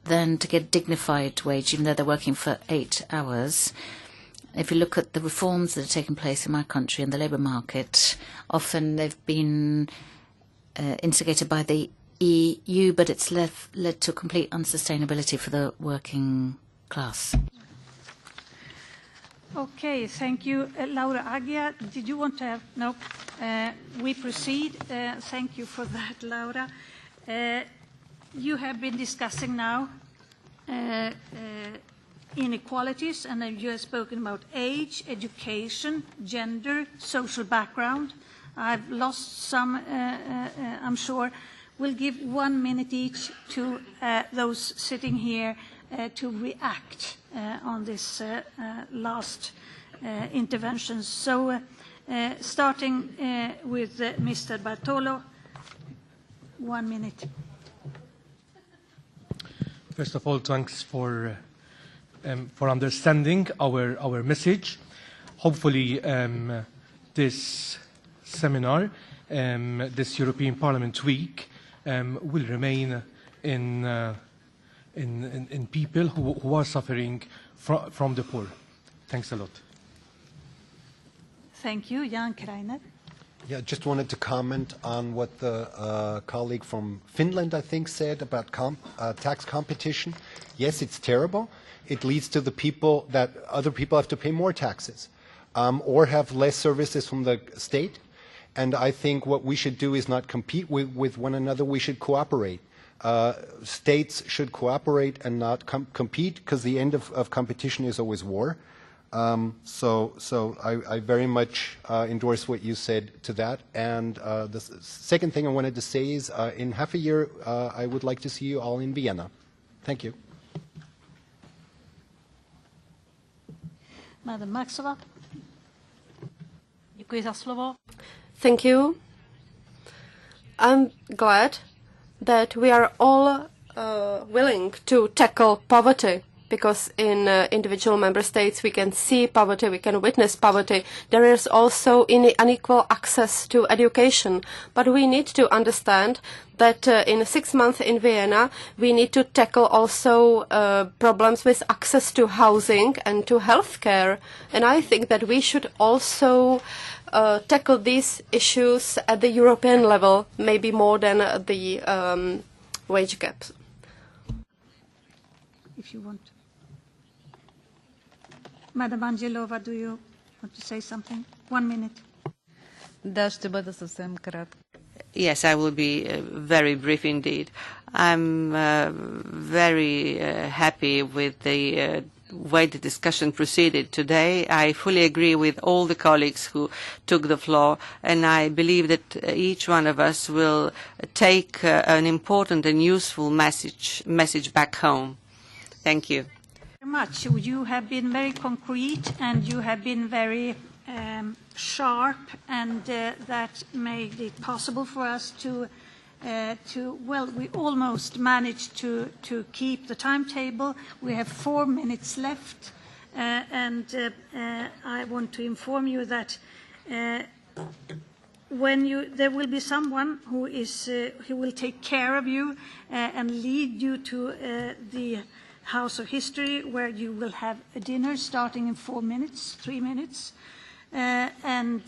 then to get a dignified wage, even though they're working for 8 hours. If you look at the reforms that are taking place in my country in the labour market, often they've been instigated by the EU, but it's led to complete unsustainability for the working class. Okay, thank you. Laura Agia, did you want to have? No. We proceed. Thank you for that, Laura. You have been discussing now inequalities, and you have spoken about age, education, gender, social background. I've lost some, I'm sure. We'll give 1 minute each to those sitting here to react on this last interventions. So starting with Mr. Bartolo, 1 minute. First of all, thanks for understanding our message. Hopefully, this seminar, this European Parliament Week, will remain in people who are suffering from the poor. Thanks a lot. Thank you. Jan Kreiner. Yeah, just wanted to comment on what the colleague from Finland, I think, said about tax competition. Yes, it's terrible. It leads to the people that other people have to pay more taxes or have less services from the state. And I think what we should do is not compete with one another. We should cooperate. States should cooperate and not compete, because the end of competition is always war. So I very much endorse what you said to that. And the second thing I wanted to say is in half a year, I would like to see you all in Vienna. Thank you. Madam Maxova. Děkuji za slovo. Thank you. I'm glad that we are all willing to tackle poverty, because in individual member states we can see poverty, we can witness poverty. There is also unequal access to education. But we need to understand that in 6 months in Vienna we need to tackle also problems with access to housing and to healthcare. And I think that we should also tackle these issues at the European level, maybe more than the wage gaps. If you want. Madam Angelova, do you want to say something? 1 minute. Да, ще бъда съвсем кратка. Yes, I will be very brief indeed. I'm very happy with the way the discussion proceeded today. I fully agree with all the colleagues who took the floor, and I believe that each one of us will take an important and useful message back home. Thank you. Very much. You have been very concrete, and you have been very sharp, and that made it possible for us to well, we almost managed to keep the timetable. We have 4 minutes left, and I want to inform you that there will be someone who will take care of you and lead you to the House of History, where you will have a dinner starting in 4 minutes, 3 minutes, and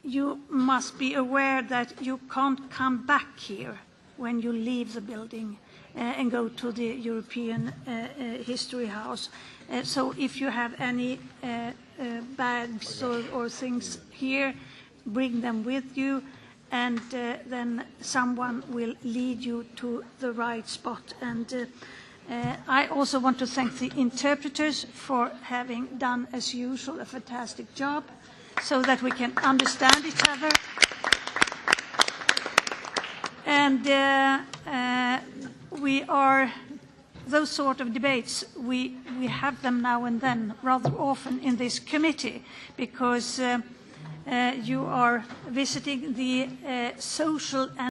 you must be aware that you can't come back here when you leave the building and go to the European History House. So if you have any bags or things here, bring them with you, and then someone will lead you to the right spot. And I also want to thank the interpreters for having done, as usual, a fantastic job, so that we can understand each other. And those sort of debates, we have them now and then, rather often in this committee, because you are visiting the social and